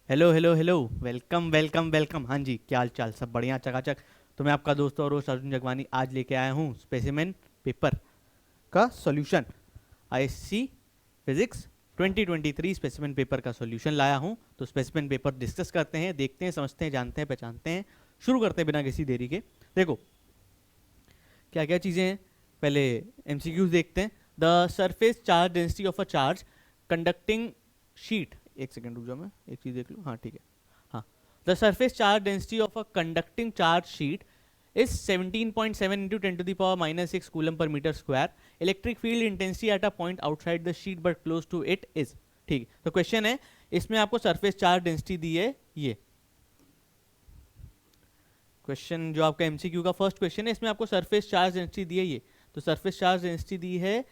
Hello hello hello. Welcome welcome welcome. हाँ जी, क्या हाल चाल? सब बढ़िया चकाचक। तो मैं आपका दोस्त और होस्ट अर्जुन जगवानी आज लेके आया हूँ स्पेसिमेन पेपर का solution. ISC physics 2023 specimen paper का सॉल्यूशन लाया हूँ। तो स्पेसिमेन पेपर डिस्कस करते हैं, देखते हैं, समझते हैं, जानते हैं, पहचानते हैं। शुरू करते हैं बिना किसी देरी के। देखो क्या क्या चीज़ें हैं, पहले एमसीक्यूज देखते हैं। The surface charge density of a charge conducting sheet. एक सेकेंड रुक जाओ, मैं एक चीज़ देख लूँ। हाँ ठीक है। हाँ, the surface charge density of a conducting charge sheet is 17.7 into 10 to the power minus 6 coulomb per meter square. Electric field intensity at a point outside the sheet but close to it is। ठीक, तो question है, इसमें आपको surface charge density दी है। ये question जो आपका एमसीक्यू का फर्स्ट क्वेश्चन है, इसमें आपको सरफेस चार्ज डेंसिटी दी है ये। तो सरफेस चार्ज डेंसिटी दी है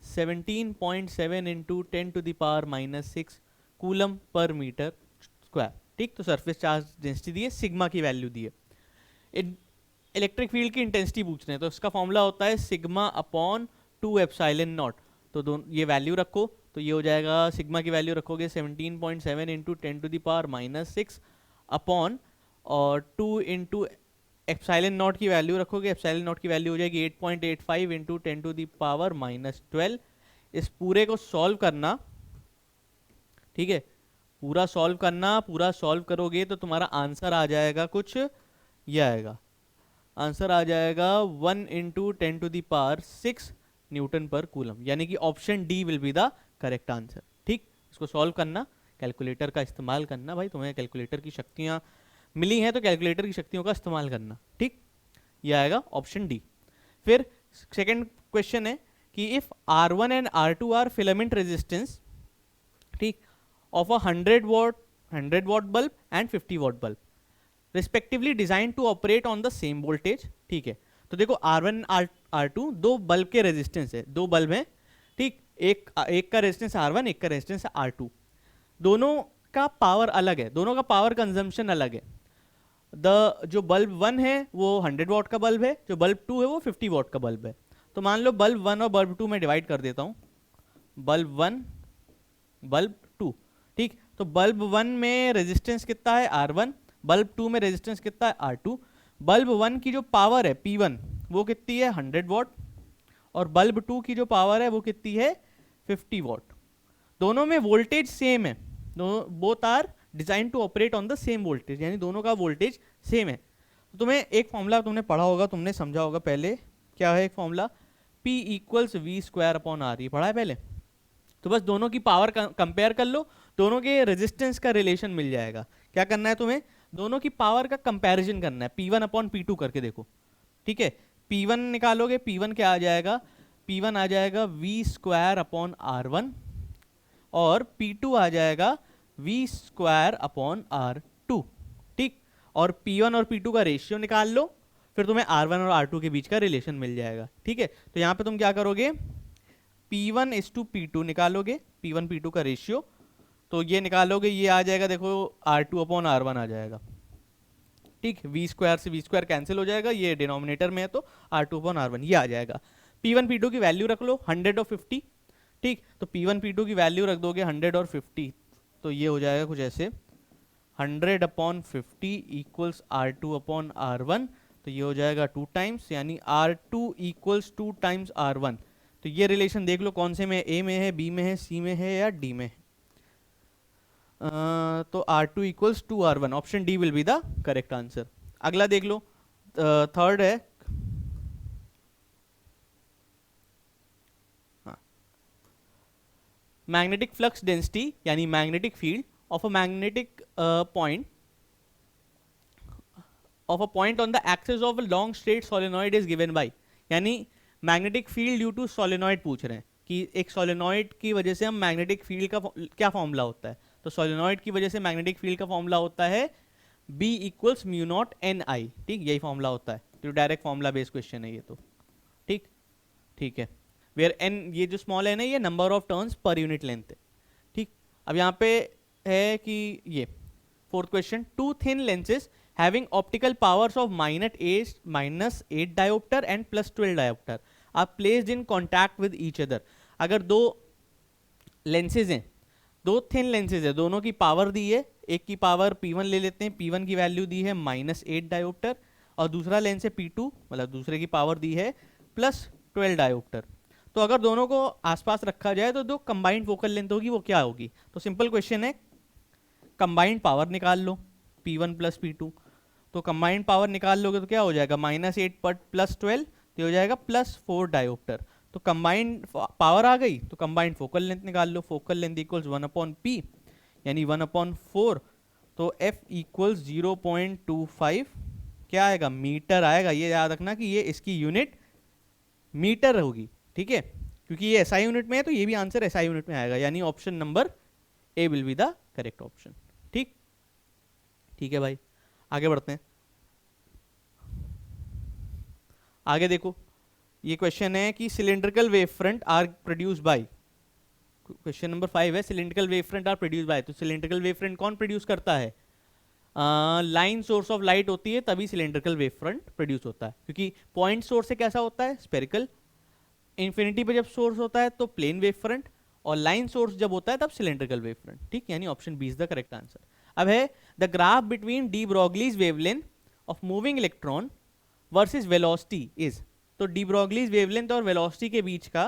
17.7 into 10 to the power minus 6 coulomb per metre square. ठीक, तो सरफेस चार्ज डेंसिटी दी है, सिग्मा की वैल्यू दी है। इलेक्ट्रिक फील्ड की इंटेंसिटी पूछ रहे हैं, तो इसका फॉर्मूला होता है सिग्मा अपॉन 2 एप्सिलॉन नॉट। तो ये वैल्यू रखो, तो ये हो जाएगा, सिग्मा की वैल्यू रखोगे 17.7 into 10 to the power minus 6 upon और 2 इंटू एप्सिलॉन नॉट की वैल्यू रखोगे, एप्सिलॉन नॉट की वैल्यू हो जाएगी 8.85 into 10 to the power minus 12। इस पूरे को सॉल्व करना, ठीक है, पूरा सॉल्व करना। पूरा सॉल्व करोगे तो तुम्हारा आंसर आ जाएगा कुछ ये आएगा, आंसर आ जाएगा 1 into 10 to the power 6 newton per coulomb, यानी कि option D will be the correct answer. ठीक, इसको सॉल्व करना, कैलकुलेटर का इस्तेमाल करना। भाई तुम्हें कैलकुलेटर की शक्तियाँ मिली हैं तो कैलकुलेटर की शक्तियों का इस्तेमाल करना। ठीक, ये आएगा ऑप्शन डी। फिर सेकेंड क्वेश्चन है कि if R1 and R2 are filament resistance, ठीक, of a 100 watt bulb and 50 watt bulb respectively design to operate on the same voltage. ठीक है, तो देखो R1 R2 दो बल्ब के रेजिस्टेंस है, दो बल्ब हैं। ठीक, एक का रेजिस्टेंस R1, एक का रेजिस्टेंस R2। दोनों का पावर अलग है, दोनों का पावर कंजम्पशन अलग है। जो बल्ब 1 है वो 100 वॉट का बल्ब है, जो बल्ब 2 है वो 50 वॉट का बल्ब है। तो मान लो बल्ब 1 और बल्ब 2 में डिवाइड कर देता हूँ, बल्ब 1 बल्ब 2। ठीक, तो बल्ब 1 में रेजिस्टेंस कितना है R1, बल्ब 2 में रेजिस्टेंस कितना है R2। बल्ब 1 की जो पावर है P1 वो कितनी है 100 वॉट, और बल्ब 2 की जो पावर है वो कितनी है 50 वॉट। दोनों में वोल्टेज सेम है, दोनों both are design to operate on the same voltage, यानी दोनों का वोल्टेज सेम है। तो तुम्हें एक फॉर्मूला तुमने पढ़ा होगा, तुमने समझा होगा पहले, क्या है एक formula, P equals V square upon R. ये पढ़ा है पहले। तो बस दोनों की पावर कंपेयर कर लो, दोनों के रेजिस्टेंस का रिलेशन मिल जाएगा। क्या करना है तुम्हें, दोनों की पावर का कंपैरिजन करना है, P1 अपॉन P2 करके देखो। ठीक है, P1 निकालोगे, P1 क्या आ जाएगा, P1 आ जाएगा वी स्क्वायर अपॉन R1, और P2 आ जाएगा वी स्क्वायर अपॉन R2। ठीक, और P1 और P2 का रेशियो निकाल लो, फिर तुम्हें R1 और R2 के बीच का रिलेशन मिल जाएगा। ठीक है, तो यहाँ पे तुम क्या करोगे, P1 इज टू P2 निकालोगे, P1 P2 का रेशियो, तो ये निकालोगे, ये आ जाएगा देखो R2 अपॉन R1 आ जाएगा। ठीक, वी स्क्वायर से वी स्क्वायर कैंसिल हो जाएगा, ये डिनोमिनेटर में है तो R2 अपॉन R1 ये आ जाएगा। P1 P2 की वैल्यू रख लो 100 और 50। ठीक, तो P1 P2 की वैल्यू रख दोगे 100 और 50, तो ये हो जाएगा कुछ ऐसे, 100 upon 50 equals R2 upon R1, तो ये हो जाएगा 2 टाइम्स, यानी R2 इक्वल्स 2 टाइम्स R1। तो ये रिलेशन देख लो कौन से में, ए में है, बी में है, सी में है या डी में है। तो R2 equals 2 R1, option D will be the correct answer. अगला देख लो, थर्ड है, मैग्नेटिक फ्लक्स डेंसिटी यानी magnetic field of a magnetic point of a point on the axis of a long straight solenoid is given by, यानी magnetic field due to solenoid पूछ रहे हैं कि एक सोलेनॉइड की वजह से हम मैग्नेटिक फील्ड का क्या फॉर्मूला होता है। तो सोलेनॉइड की वजह से मैग्नेटिक फील्ड का फॉर्मूला होता है B equals mu naught N I. ठीक, यही फॉर्मूला होता है, तो डायरेक्ट फॉर्मूला बेस्ड क्वेश्चन है ये तो। ठीक, ठीक है, वेयर एन, ये जो स्मॉल एन है ये number of turns per unit length है। ठीक, अब यहाँ पे है कि ये fourth question, two thin lenses having optical powers of -8 dioptre and +12 dioptre are placed in contact with each other. अगर दो लेंसेज हैं दो थिन लेंसेज है, दोनों की पावर दी है, एक की पावर P1 ले लेते हैं, P1 की वैल्यू दी है -8 डायोप्टर, और दूसरा लेंस है P2, मतलब दूसरे की पावर दी है +12 डायोप्टर। तो अगर दोनों को आसपास रखा जाए तो जो कंबाइंड फोकल लेंथ होगी वो क्या होगी? तो सिंपल क्वेश्चन है, कंबाइंड पावर निकाल लो P1 + P2। तो कंबाइंड पावर निकाल लोगे तो क्या हो जाएगा, -8 पर +12 तो हो जाएगा +4 डायोप्टर। तो कंबाइंड पावर आ गई, तो कंबाइंड फोकल लेंथ निकाल लो। फोकल लेंथ इक्वल्स 1/p यानी 1/4, तो f इक्वल्स 0.25 क्या आएगा, मीटर आएगा। ये याद रखना कि ये इसकी यूनिट मीटर होगी, ठीक है, क्योंकि ये SI यूनिट में है तो ये भी आंसर SI यूनिट में आएगा, यानी option number A will be the correct option. ठीक, ठीक है भाई, आगे बढ़ते हैं। आगे देखो, ये क्वेश्चन है कि cylindrical wave front are produce by, question number 5 है, cylindrical wave front are produce by. तो सिलिंड्रिकल वेव फ्रंट कौन प्रोड्यूस करता है? लाइन सोर्स ऑफ लाइट होती है तभी सिलिंड्रिकल वेव फ्रंट प्रोड्यूस होता है, क्योंकि पॉइंट सोर्स से कैसा होता है, स्पेरिकल। इन्फिनिटी पे जब सोर्स होता है तो प्लेन वेव फ्रंट, और लाइन सोर्स जब होता है तब सिलिंड्रिकल वेव फ्रंट। ठीक, यानी option B is the correct answer. अब है the graph between de Broglie's wavelength of moving electron versus velocity is. तो डी ब्रॉगलीज वेवलेंथ और वेलोसिटी के बीच का,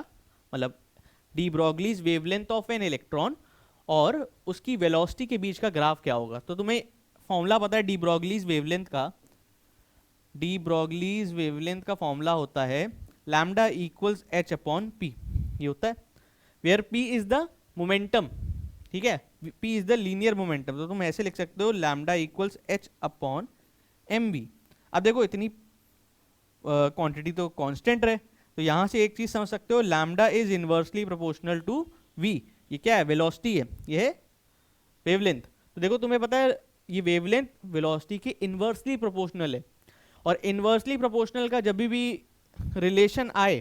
मतलब de Broglie's wavelength of an electron और उसकी वेलोसिटी के बीच का ग्राफ क्या होगा? तो तुम्हें फॉर्मूला पता है डी ब्रॉगलीज वेवलेंथ का? डी ब्रॉगलीज वेवलेंथ का फॉर्मूला होता है लैम्डा इक्वल्स h/p, ये होता है, where p is the momentum, ठीक है, p is the linear momentum. तो तुम ऐसे लिख सकते हो लैम्डा इक्वल्स h/mv। अब देखो इतनी क्वांटिटी तो कांस्टेंट रहे, तो यहां से एक चीज समझ सकते हो, lambda is inversely proportional to v। ये क्या है, वेलोसिटी है, ये है वेवलेंथ। तो देखो तुम्हें पता है ये वेवलेंथ वेलोसिटी के इनवर्सली प्रोपोर्शनल है, और इनवर्सली प्रोपोर्शनल का जब भी रिलेशन आए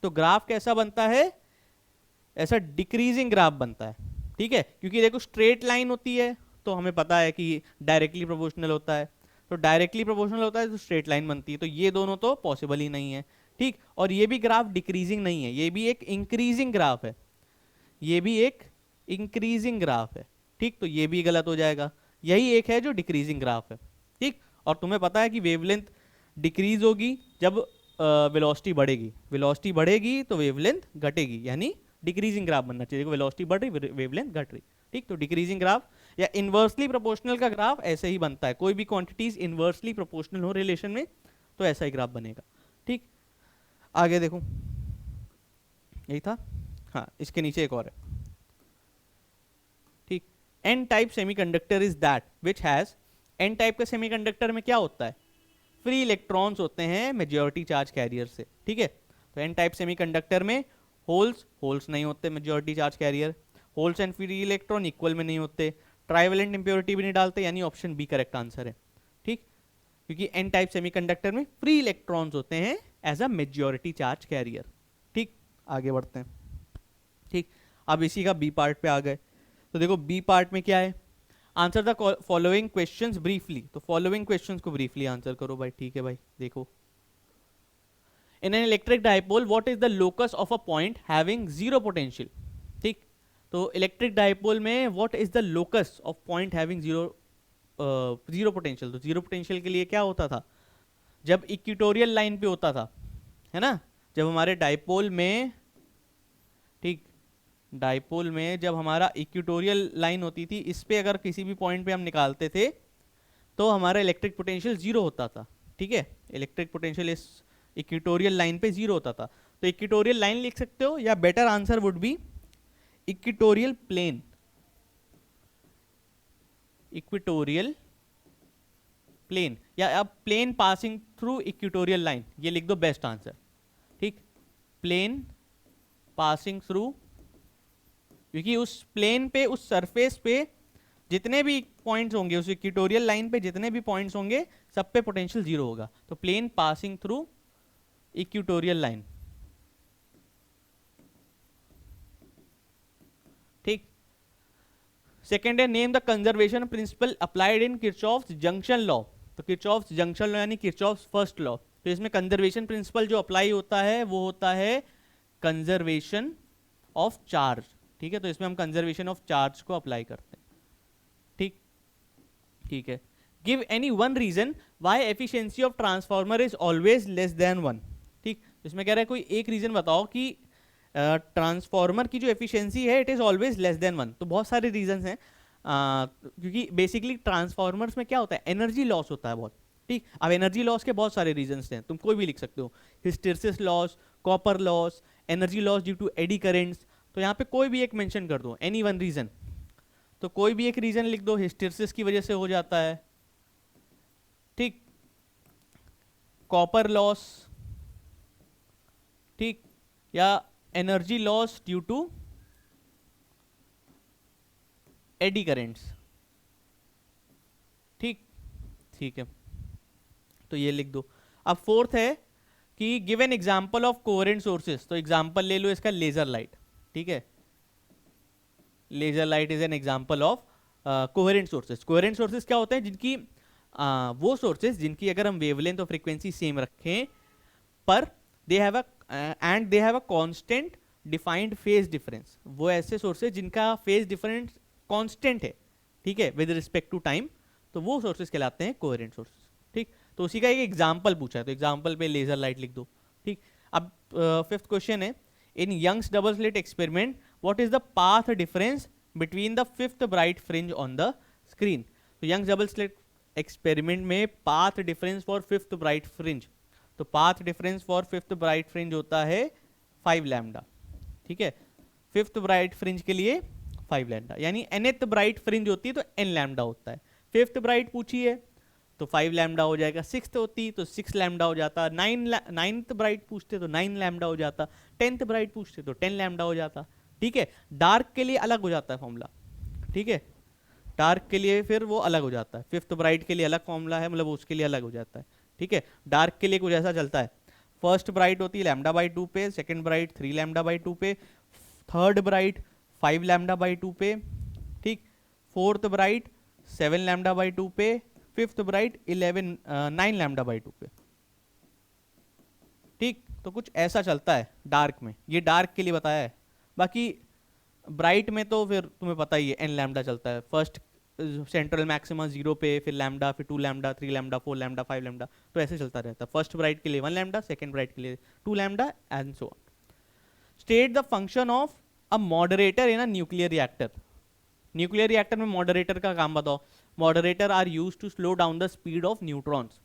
तो ग्राफ कैसा बनता है, ऐसा डिक्रीजिंग ग्राफ बनता है, ठीक है, क्योंकि देखो स्ट्रेट लाइन होती है तो हमें पता है कि डायरेक्टली प्रोपोर्शनल होता है, तो डायरेक्टली प्रोपोर्शनल होता है तो स्ट्रेट लाइन बनती है, तो ये दोनों तो पॉसिबल ही नहीं है। ठीक, और ये भी ग्राफ डिक्रीजिंग नहीं है, ये भी एक इंक्रीजिंग ग्राफ है, ये भी एक इंक्रीजिंग ग्राफ है। ठीक, तो ये भी गलत हो जाएगा, यही एक है जो डिक्रीजिंग ग्राफ है। ठीक, और तुम्हें पता है कि वेवलेंथ डिक्रीज होगी जब वेलोसिटी बढ़ेगी, वेलोसिटी बढ़ेगी तो वेवलेंथ घटेगी, यानी डिक्रीजिंग ग्राफ बनना चाहिए। देखो वेलोसिटी बढ़ रही, वेवलेंथ घट रही। ठीक, तो डिक्रीजिंग ग्राफ या इनवर्सली प्रोपोर्शनल का ग्राफ ऐसे ही बनता है, कोई भी क्वांटिटीज इनवर्सली प्रोपोर्शनल हो रिलेशन में तो ऐसा ही ग्राफ बनेगा। ठीक, आगे देखो, यही था, हाँ इसके नीचे एक और है। ठीक, N type semiconductor is that which has, N type का सेमीकंडक्टर में क्या होता है, फ्री इलेक्ट्रॉन्स होते हैं मेजॉरिटी चार्ज कैरियर से। ठीक है, तो एन टाइप सेमीकंडक्टर में होल्स नहीं होते majority charge career, holes and free electron equal में नहीं होते, ट्राइवेलेंट इंप्योरिटी भी नहीं डालते, यानी ऑप्शन बी करेक्ट आंसर है। ठीक, क्योंकि एन टाइप सेमीकंडक्टर में फ्री इलेक्ट्रॉन्स होते हैं as a majority charge carrier. ठीक, आगे बढ़ते हैं। ठीक, अब इसी का बी पार्ट पे आ गए, तो देखो बी पार्ट में क्या है, answer the following questions briefly. तो फॉलोइंग क्वेश्चंस को ब्रीफली आंसर करो भाई। ठीक है भाई, देखो, in an electric dipole what is the locus of a point having zero potential. ठीक, तो इलेक्ट्रिक डाइपोल में what is the locus of point having zero potential. तो जीरो पोटेंशियल के लिए क्या होता था, जब इक्वेटोरियल लाइन पे होता था, है ना, जब हमारे डाइपोल में, ठीक, डाइपोल में जब हमारा इक्वेटोरियल लाइन होती थी, इस पे अगर किसी भी पॉइंट पे हम निकालते थे तो हमारा इलेक्ट्रिक पोटेंशियल जीरो होता था। ठीक है, इलेक्ट्रिक पोटेंशियल इस इक्वेटोरियल लाइन पे जीरो होता था। तो इक्वेटोरियल लाइन लिख सकते हो, या better answer would be equatorial plane, equatorial plane, या अब plane passing through equatorial line, ये लिख दो बेस्ट आंसर। ठीक, प्लेन पासिंग थ्रू, क्योंकि उस प्लेन पे, उस सरफेस पे जितने भी पॉइंट्स होंगे, उस इक्वेटोरियल लाइन पे जितने भी पॉइंट्स होंगे सब पे पोटेंशियल जीरो होगा। तो plane passing through equatorial line. ठीक, सेकेंड है name the conservation principle applied in Kirchhoff's junction law. तो किरचॉफ्स जंक्शन लॉ यानी किरचॉफ्स फर्स्ट लॉ। तो इसमें कंजर्वेशन प्रिंसिपल जो अप्लाई होता है वो होता है कंजर्वेशन ऑफ चार्ज। ठीक है, तो इसमें हम कंजर्वेशन ऑफ चार्ज को अप्लाई करते हैं। ठीक ठीक है। Give any one reason why efficiency of transformer is always less than 1। ठीक, इसमें कह रहा है कोई एक रीजन बताओ कि ट्रांसफार्मर की जो एफिशिएंसी है it is always less than 1। तो बहुत सारे रीजंस हैं, क्योंकि बेसिकली ट्रांसफार्मर्स में क्या होता है, एनर्जी लॉस होता है बहुत। ठीक, अब एनर्जी लॉस के बहुत सारे रीजंस हैं, तुम कोई भी लिख सकते हो, hysteresis loss, copper loss, energy loss due to eddy currents. तो यहाँ पे कोई भी एक मेंशन कर दो, एनी वन रीजन। तो कोई भी एक रीजन लिख दो, हिस्टेरिसिस की वजह से हो जाता है, ठीक, कॉपर लॉस, ठीक, या energy loss due to eddy currents. ठीक ठीक है, तो ये लिख दो। अब फोर्थ है कि give an example of coherent sources. तो एग्जांपल ले लो इसका लेजर लाइट। ठीक है, laser light is an example of coherent sources. Coherent sources क्या होते हैं, जिनकी वो सोर्सेस जिनकी अगर हम वेवलेंथ और फ्रीक्वेंसी सेम रखें पर they have a constant defined phase difference. वो ऐसे सोर्सेज जिनका फेज डिफरेंस कांस्टेंट है, ठीक है, विद रिस्पेक्ट टू टाइम, तो वो सोर्सेज कहलाते हैं कोहेरेंट सोर्सेज। ठीक, तो उसी का एक एग्जांपल पूछा है, तो एग्जांपल पे लेजर लाइट लिख दो। ठीक, अब फिफ्थ क्वेश्चन है, in Young's double slit experiment what is the path difference between the fifth bright fringe on the screen. तो यंग्स डबल स्लिट एक्सपेरिमेंट में path difference for fifth bright fringe, तो path difference for fifth bright fringe होता है 5 lambda. ठीक है, fifth bright fringe के लिए 5 lambda, यानी nth ब्राइट फ्रिंज होती है तो n लैम्डा होता है। फिफ्थ ब्राइट पूछी है तो 5 लैम्डा हो जाएगा, सिक्स्थ होती तो 6 लैम्डा हो जाता, नाइन्थ ब्राइट पूछते तो 9 लैम्डा हो जाता, 10th ब्राइट पूछते तो 10 लैम्डा हो जाता। ठीक है, डार्क के लिए अलग हो जाता है फॉर्मूला। ठीक है, डार्क के लिए फिर वो अलग हो जाता है, फिफ्थ ब्राइट के लिए अलग फॉर्मूला है, मतलब उसके लिए अलग हो जाता है। ठीक है, डार्क के लिए कुछ ऐसा चलता है, फर्स्ट ब्राइट होती है लैम्डा बाई 2 पे, सेकंड ब्राइट 3 लैम्डा बाई 2 पे, थर्ड ब्राइट 5 लैम्डा बाई 2 पे, ठीक, फोर्थ ब्राइट 7 लैम्डा बाई 2 पे, फिफ्थ ब्राइट 9 लैम्डा बाई 2 पे। ठीक, तो कुछ ऐसा चलता है डार्क में, ये डार्क के लिए बताया है। बाकी ब्राइट में तो फिर तुम्हें पता ही है n लैम्डा चलता है, फर्स्ट सेंट्रल मैक्सिमा 0 पे, फिर लैम्डा, फिर 2 लैम्डा, 3 लैम्डा, 4 लैम्डा, 5 लैम्डा, तो ऐसे चलता रहता है। फर्स्ट ब्राइट के लिए 1 लैम्डा, सेकंड ब्राइट के लिए 2 lambda and so on. State the function of a moderator in a nuclear reactor. Nuclear reactor में मॉडरेटर का काम बताओ। Moderator are use to slow down the speed of neutrons.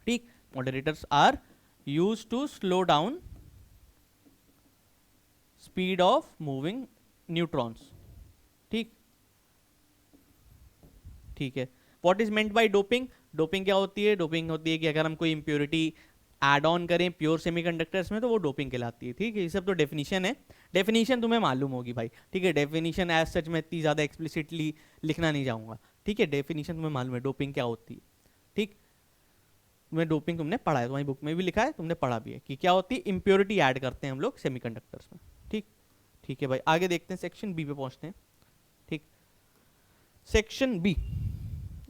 ठीक, moderators are use to slow down speed of moving neutrons. ठीक ठीक है, what is meant by doping. Doping क्या होती है, डोपिंग होती है कि अगर हम कोई इंप्योरिटी एड ऑन करें प्योर सेमीकंडक्टर्स में तो वो डोपिंग कहलाती है। ठीक है, ये सब तो डेफिनेशन है, डेफिनेशन तुम्हें मालूम होगी भाई। ठीक है, डेफिनेशन एज सच मैं इतनी ज़्यादा एक्सप्लिसिटली लिखना नहीं चाहूँगा। ठीक है, डेफिनेशन तुम्हें मालूम है डोपिंग क्या होती है। ठीक, तुम्हें डोपिंग तुमने पढ़ा है, तुम्हारी बुक में भी लिखा है, तुमने पढ़ा भी है कि क्या होती है, इंप्योरिटी ऐड करते हैं हम लोग सेमीकंडक्टर्स में। ठीक ठीक है भाई, आगे देखते हैं, सेक्शन बी पे पहुँचते हैं। ठीक, सेक्शन बी,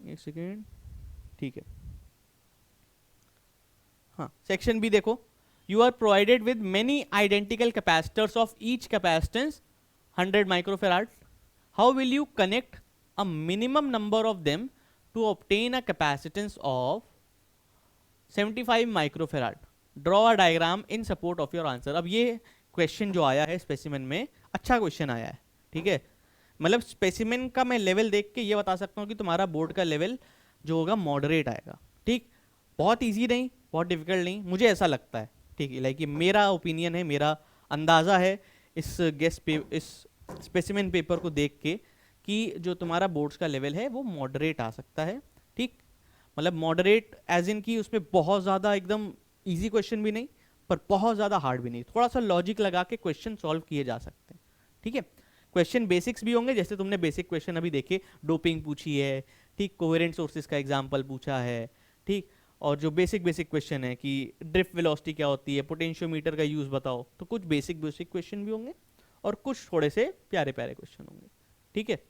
एक सेकेंड, ठीक है, हाँ, सेक्शन बी देखो, you are provided with many identical capacitors of each capacitance 100 microfarad. How will you connect a minimum number of them to obtain a capacitance of 75 microfarad. Draw a diagram in support of your answer. अब ये question जो आया है specimen में, अच्छा question आया है। ठीक है, मतलब स्पेसिमेन का मैं लेवल देख के ये बता सकता हूँ कि तुम्हारा बोर्ड का लेवल जो होगा मॉडरेट आएगा। ठीक, बहुत इजी नहीं, बहुत डिफिकल्ट नहीं, मुझे ऐसा लगता है। ठीक है, लाइक मेरा ओपिनियन है, मेरा अंदाज़ा है इस इस स्पेसिमेन पेपर को देख के कि जो तुम्हारा बोर्ड्स का लेवल है वो मॉडरेट आ सकता है। ठीक, मतलब मॉडरेट एज इन की उसमें बहुत ज़्यादा एकदम इजी क्वेश्चन भी नहीं पर बहुत ज़्यादा हार्ड भी नहीं, थोड़ा सा लॉजिक लगा के क्वेश्चन सॉल्व किए जा सकते हैं। ठीक है, क्वेश्चन बेसिक्स भी होंगे, जैसे तुमने बेसिक क्वेश्चन अभी देखे, डोपिंग पूछी है, ठीक, कोहेरेंट सोर्सेज का एग्जांपल पूछा है। ठीक, और जो बेसिक क्वेश्चन है कि ड्रिफ्ट वेलोसिटी क्या होती है, पोटेंशियोमीटर का यूज़ बताओ, तो कुछ बेसिक क्वेश्चन भी होंगे और कुछ थोड़े से प्यारे क्वेश्चन होंगे। ठीक है,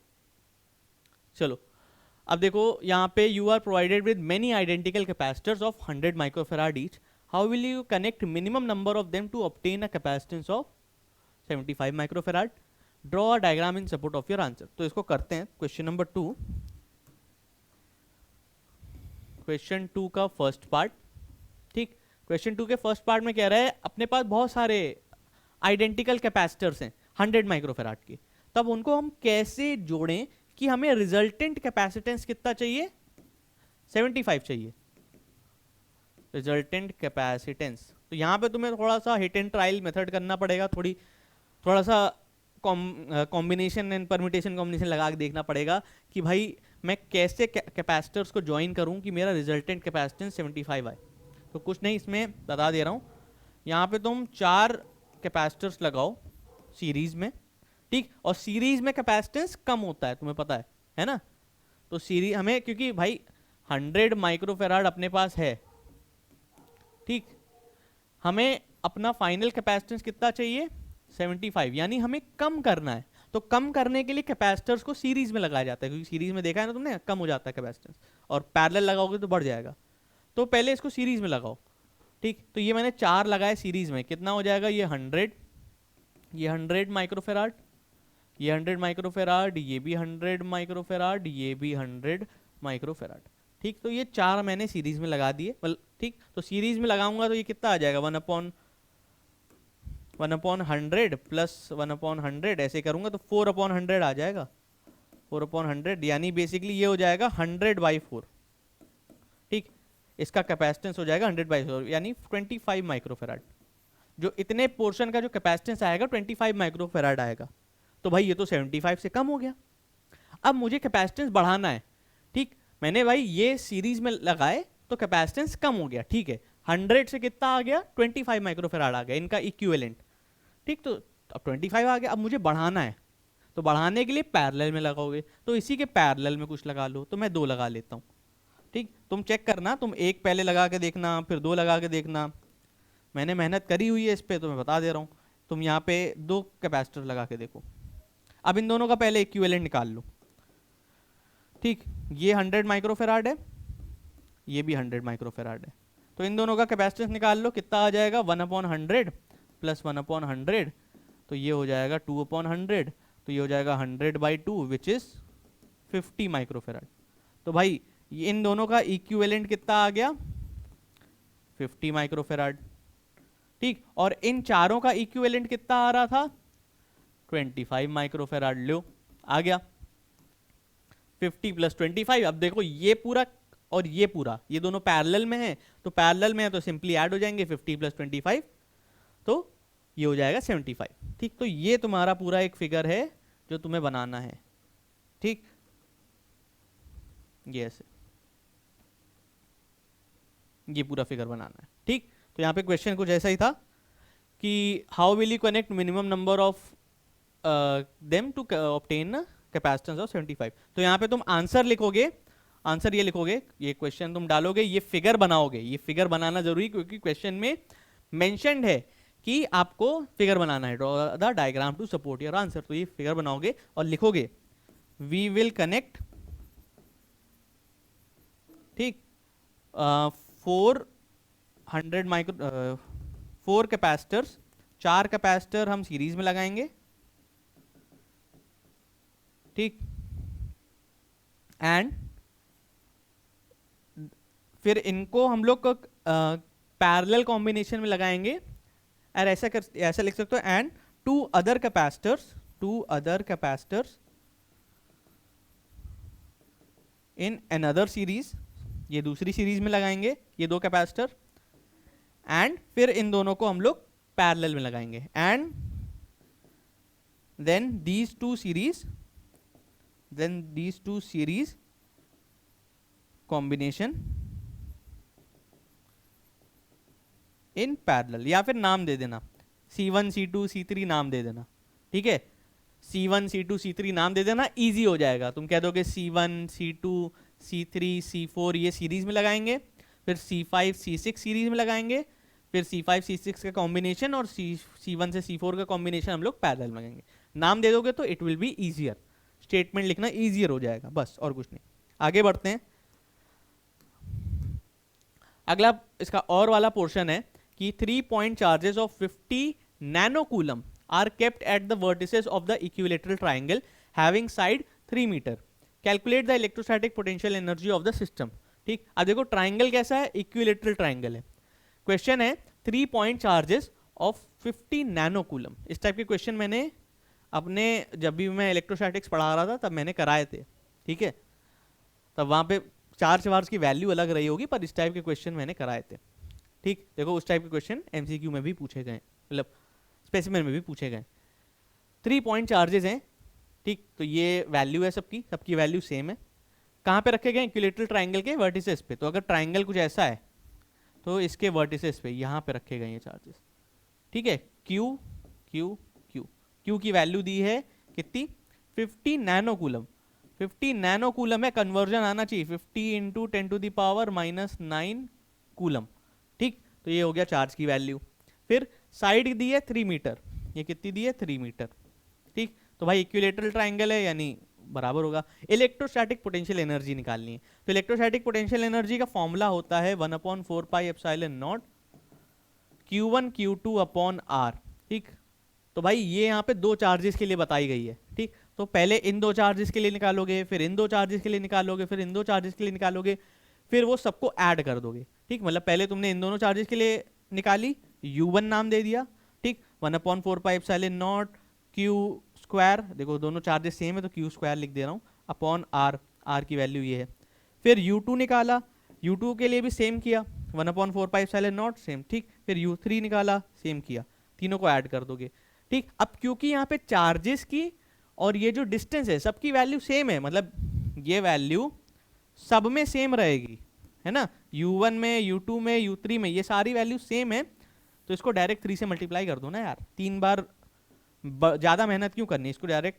चलो अब देखो यहाँ पे you are provided with many identical capacitors of 100 microfarad each. How will you connect minimum number of them to obtain a capacitance of 75 microfarad. Draw a diagram in support of your answer. तो इसको करते हैं। Question number 2, question 2 का first part. ठीक, question 2 के first part में कह रहा है अपने पास बहुत सारे आइडेंटिकल कैपेसिटर्स हैं 100 माइक्रोफेराड के, तब उनको हम कैसे जोड़ें कि हमें रिजल्टेंट कैपेसिटेंस कितना चाहिए, 75 चाहिए रिजल्टेंट कैपेसिटेंस। तो यहाँ पे तुम्हें थोड़ा सा हिट एंड ट्रायल मेथड करना पड़ेगा, थोड़ा सा कॉम्बिनेशन एंड परम्यूटेशन कॉम्बिनेशन लगा के देखना पड़ेगा कि भाई मैं कैसे कैपेसिटर्स को ज्वाइन करूं कि मेरा रिजल्टेंट कैपेसिटेंस 75 आए। तो कुछ नहीं, इसमें बता दे रहा हूँ। यहाँ पे तुम 4 कैपेसिटर्स लगाओ सीरीज में, ठीक, और सीरीज में कैपेसिटेंस कम होता है, तुम्हें पता है ना। तो सीरीज हमें, क्योंकि भाई 100 माइक्रोफेराड अपने पास है, ठीक, हमें अपना फाइनल कैपेसिटेंस कितना चाहिए, 75, यानी हमें कम करना है। तो कम करने के लिए कैपेसिटर्स को सीरीज में लगाया जाता है, क्योंकि सीरीज में देखा है ना तुमने, कम हो जाता है कैपेसिटेंस, और पैरेलल लगाओगे तो बढ़ जाएगा। तो पहले इसको सीरीज में लगाओ, ठीक। तो ये मैंने 4 लगाए सीरीज में, कितना हो जाएगा, ये 100, ये 100 माइक्रोफेराड, ये 100 माइक्रोफेराड, ये भी 100 माइक्रोफेराड, ये भी 100 माइक्रोफेराड, ठीक। तो ये 4 मैंने सीरीज में लगा दिए, ठीक। तो सीरीज में लगाऊंगा तो ये कितना आ जाएगा, 1/100 प्लस 1/100, ऐसे करूंगा तो 4/100 आ जाएगा, 4/100, यानी बेसिकली ये हो जाएगा 100/4, ठीक। इसका कैपेसिटेंस हो जाएगा 100/4, यानी 25 माइक्रोफेराड। जो इतने पोर्शन का जो कैपेसिटेंस आएगा 25 माइक्रोफेराड आएगा। तो भाई ये तो 75 से कम हो गया। अब मुझे कैपेसिटेंस बढ़ाना है, ठीक। मैंने भाई ये सीरीज में लगाए तो कैपेसिटेंस कम हो गया, ठीक है। 100 से कितना आ गया, 25 माइक्रोफेराड आ गया, इनका इक्विवेलेंट, ठीक। तो अब 25 आ गया, अब मुझे बढ़ाना है, तो बढ़ाने के लिए पैरेलल में लगाओगे, तो इसी के पैरेलल में कुछ लगा लो। तो मैं 2 लगा लेता हूँ, ठीक। तुम चेक करना, तुम एक पहले लगा के देखना, फिर 2 लगा के देखना। मैंने मेहनत करी हुई है इस पे, तो मैं बता दे रहा हूँ। तुम यहाँ पे 2 कैपेसिटर लगा के देखो। अब इन दोनों का पहले इक्विवेलेंट निकाल लो, ठीक। ये 100 माइक्रोफेराड है, ये भी 100 माइक्रोफेराड है। तो इन दोनों का कैपेसिटेंस निकाल लो, कितना आ जाएगा, 1/100 प्लस 1/100, तो ये हो जाएगा 2/100, तो ये हो जाएगा 100/2 विच इज 50 माइक्रोफेराड। तो भाई इन दोनों का इक्विवेलेंट कितना आ गया, 50 माइक्रोफेराड, ठीक। और इन चारों का इक्विवेलेंट कितना आ रहा था, 25 माइक्रोफेराड। लो आ गया 50 प्लस 25। अब देखो ये पूरा और ये पूरा, ये दोनों पैरेलल में है, तो पैरेलल में है तो सिंपली ऐड हो जाएंगे, 50 प्लस 25, तो ये हो जाएगा 75, ठीक। तो ये तुम्हारा पूरा एक फिगर है जो तुम्हें बनाना है, ठीक। ये ऐसे, ये पूरा फिगर बनाना है, ठीक। तो यहाँ पे क्वेश्चन कुछ ऐसा ही था कि how will you connect minimum number of them to obtain capacitance of 75। तो यहाँ पे तुम आंसर लिखोगे, आंसर ये लिखोगे, ये क्वेश्चन तुम डालोगे, ये फिगर बनाओगे। ये फिगर बनाना जरूरी, क्योंकि क्वेश्चन में मेंशन्ड है कि आपको फिगर बनाना है, draw the diagram to support your answer. तो ये फिगर बनाओगे और लिखोगे वी विल कनेक्ट, ठीक, 4 कैपेसिटर्स, 4 कैपेसिटर हम सीरीज में लगाएंगे, ठीक। एंड फिर इनको हम लोग पैरेलल कॉम्बिनेशन में लगाएंगे, और ऐसा लिख सकते हो, and 2 other capacitors in another series, ये दूसरी सीरीज में लगाएंगे ये 2 कैपेसिटर, एंड फिर इन दोनों को हम लोग पैरेलल में लगाएंगे, and then these two series combination in parallel, या फिर नाम दे देना C1 C2 C3 नाम दे देना, ठीक है। C1 C2 C3 नाम दे देना, इजी हो जाएगा। तुम कह दोगे C1 C2 C3 C4 ये सीरीज में लगाएंगे, फिर C5 C6 सीरीज में लगाएंगे, फिर C5 C6 का कॉम्बिनेशन और C1 से C4 का कॉम्बिनेशन हम लोग पैरेलल में लगाएंगे। नाम दे दोगे तो it will be easier, statement लिखना ईजियर हो जाएगा, बस और कुछ नहीं। आगे बढ़ते हैं। अगला इसका और वाला पोर्शन है कि 3 point charges of 50 nano coulomb are kept at the vertices of the equilateral triangle having side 3 metre, calculate the electrostatic potential energy of the system. ठीक, अब देखो ट्राइंगल कैसा है, इक्विलेटरल ट्राइंगल है। क्वेश्चन है 3 point charges of 50 nano coulomb. इस type के question मैंने अपने जब भी मैं इलेक्ट्रोस्टैटिक्स पढ़ा रहा था तब मैंने कराए थे, ठीक है, तब वहाँ पे चार्ज वार्ज की वैल्यू अलग रही होगी, पर इस टाइप के क्वेश्चन मैंने कराए थे। ठीक, देखो उस टाइप के क्वेश्चन एमसीक्यू में भी पूछे गए, मतलब स्पेसिमेन में भी पूछे गए। 3 पॉइंट चार्जेस हैं, ठीक, तो ये वैल्यू है सबकी, सबकी वैल्यू सेम है। कहाँ पे रखे गए, इक्विलेटरल ट्राइंगल के वर्टिसेस पे। तो अगर ट्राइंगल कुछ ऐसा है तो इसके वर्टिसेस पे यहाँ पे रखे गए ये चार्जेस, ठीक है। क्यू क्यू क्यू क्यू की वैल्यू दी है कितनी, 50 नैनो कूलम। 50 नैनो कूलम है, कन्वर्जन आना चाहिए 50 इंटू 10⁻⁻⁹ कूलम। ठीक, तो ये हो गया चार्ज की वैल्यू। फिर साइड दी है 3 मीटर, ये कितनी दी है 3 मीटर। ठीक, तो भाई इक्विलेटरल ट्राइंगल है यानी बराबर होगा। इलेक्ट्रोस्टैटिक पोटेंशियल एनर्जी निकालनी है, तो इलेक्ट्रोस्टैटिक पोटेंशियल एनर्जी का फॉर्मूला होता है 1/4πε0 Q1 Q2 अपॉन R। ठीक, तो भाई ये यहाँ पे दो चार्जेस के लिए बताई गई है। ठीक, तो पहले इन दो चार्जेस के लिए निकालोगे, फिर इन दो चार्जेस के लिए निकालोगे, फिर इन दो चार्जेस के लिए निकालोगे, फिर वो सबको ऐड कर दोगे। ठीक, मतलब पहले तुमने इन दोनों चार्जेस के लिए निकाली, U1 नाम दे दिया। ठीक, 1/4πε0 Q स्क्वायर, देखो दोनों चार्जेस सेम है तो Q स्क्वायर लिख दे रहा हूँ, अपॉन R, R की वैल्यू ये है। फिर U2 निकाला, U2 के लिए भी सेम किया, 1/4πε0 सेम। ठीक, फिर U3 निकाला, सेम किया, तीनों को ऐड कर दोगे। ठीक, अब क्योंकि यहाँ पे चार्जेस की और ये जो डिस्टेंस है सबकी वैल्यू सेम है, मतलब ये वैल्यू सब में सेम रहेगी, है ना, U1 में, U2 में, U3 में, ये सारी वैल्यू सेम है, तो इसको डायरेक्ट 3 से मल्टीप्लाई कर दो ना यार, 3 बार ज़्यादा मेहनत क्यों करनी, इसको डायरेक्ट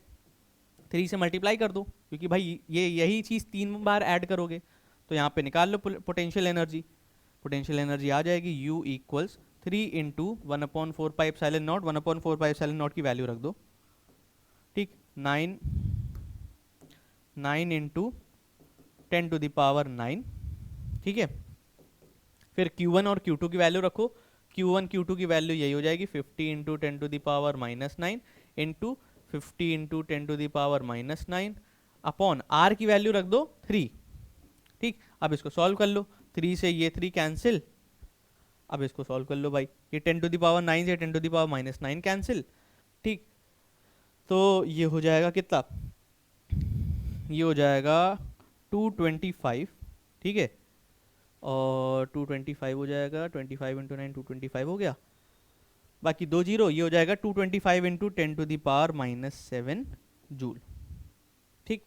3 से मल्टीप्लाई कर दो, क्योंकि भाई ये यही चीज़ 3 बार ऐड करोगे। तो यहाँ पे निकाल लो पोटेंशियल एनर्जी, पोटेंशियल एनर्जी आ जाएगी U इक्वल्स 3 इंटू 1/4πε0, 1/4πε0 की वैल्यू रख दो। ठीक, 9 इंटू 10⁻⁹, ठीक है। फिर Q1 और Q2 की वैल्यू रखो, Q1 Q2 की वैल्यू यही हो जाएगी 50 into 10⁻⁹ into 50 into 10⁻⁹ upon R की वैल्यू रख दो 3। ठीक, अब इसको सॉल्व कर लो, 3 से ये 3 कैंसिल, अब इसको सॉल्व कर लो भाई, ये 10⁻⁹ से 10⁻⁻⁹ कैंसिल। ठीक, तो ये हो जाएगा कितना, ये हो जाएगा 225, ठीक है, और 225 हो जाएगा, 25 इंटू 9 225 हो गया, बाकी 2 जीरो, ये हो जाएगा 225 इंटू 10⁻⁻7 जूल। ठीक,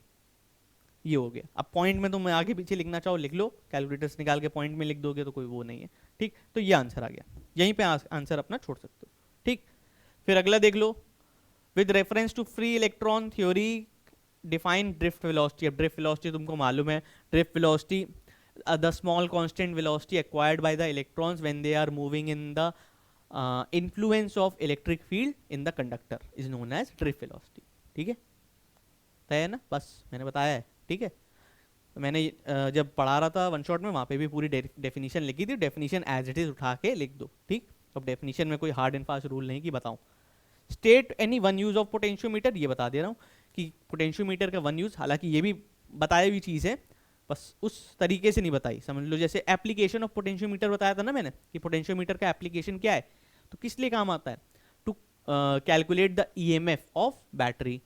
ये हो गया। अब पॉइंट में तुम आगे पीछे लिखना चाहो लिख लो, कैलकुलेटर्स निकाल के पॉइंट में लिख दोगे तो कोई वो नहीं है। ठीक, तो ये आंसर आ गया, यहीं पे आंसर अपना छोड़ सकते हो। ठीक, फिर अगला देख लो, with reference to free electron theory define drift velocity. अब ड्रिफ्ट वेलोसिटी तुमको मालूम है, drift velocity the small constant velocity acquired by the electrons when they are moving in the influence of electric field in the conductor is known as drift velocity. ठीक है, तय है ना, बस मैंने बताया है। ठीक है, तो मैंने जब पढ़ा रहा था वन शॉट में वहाँ पे भी पूरी डेफिनेशन लिखी थी, डेफिनेशन एज इट इज उठा के लिख दो। ठीक, अब डेफिनेशन में कोई हार्ड एंड फास्ट रूल नहीं कि बताऊँ। State any one use of potentiometer, ये बता दे रहा हूँ कि पोटेंशियोमीटर का वन यूज, हालांकि ये भी बताई हुई चीज़ है, बस उस तरीके से नहीं बताई, समझ लो। जैसे एप्लीकेशन ऑफ पोटेंशियोमीटर बताया था ना मैंने, कि पोटेंशियोमीटर का एप्लीकेशन क्या है, तो किस लिए काम आता है, to calculate the EMF of battery.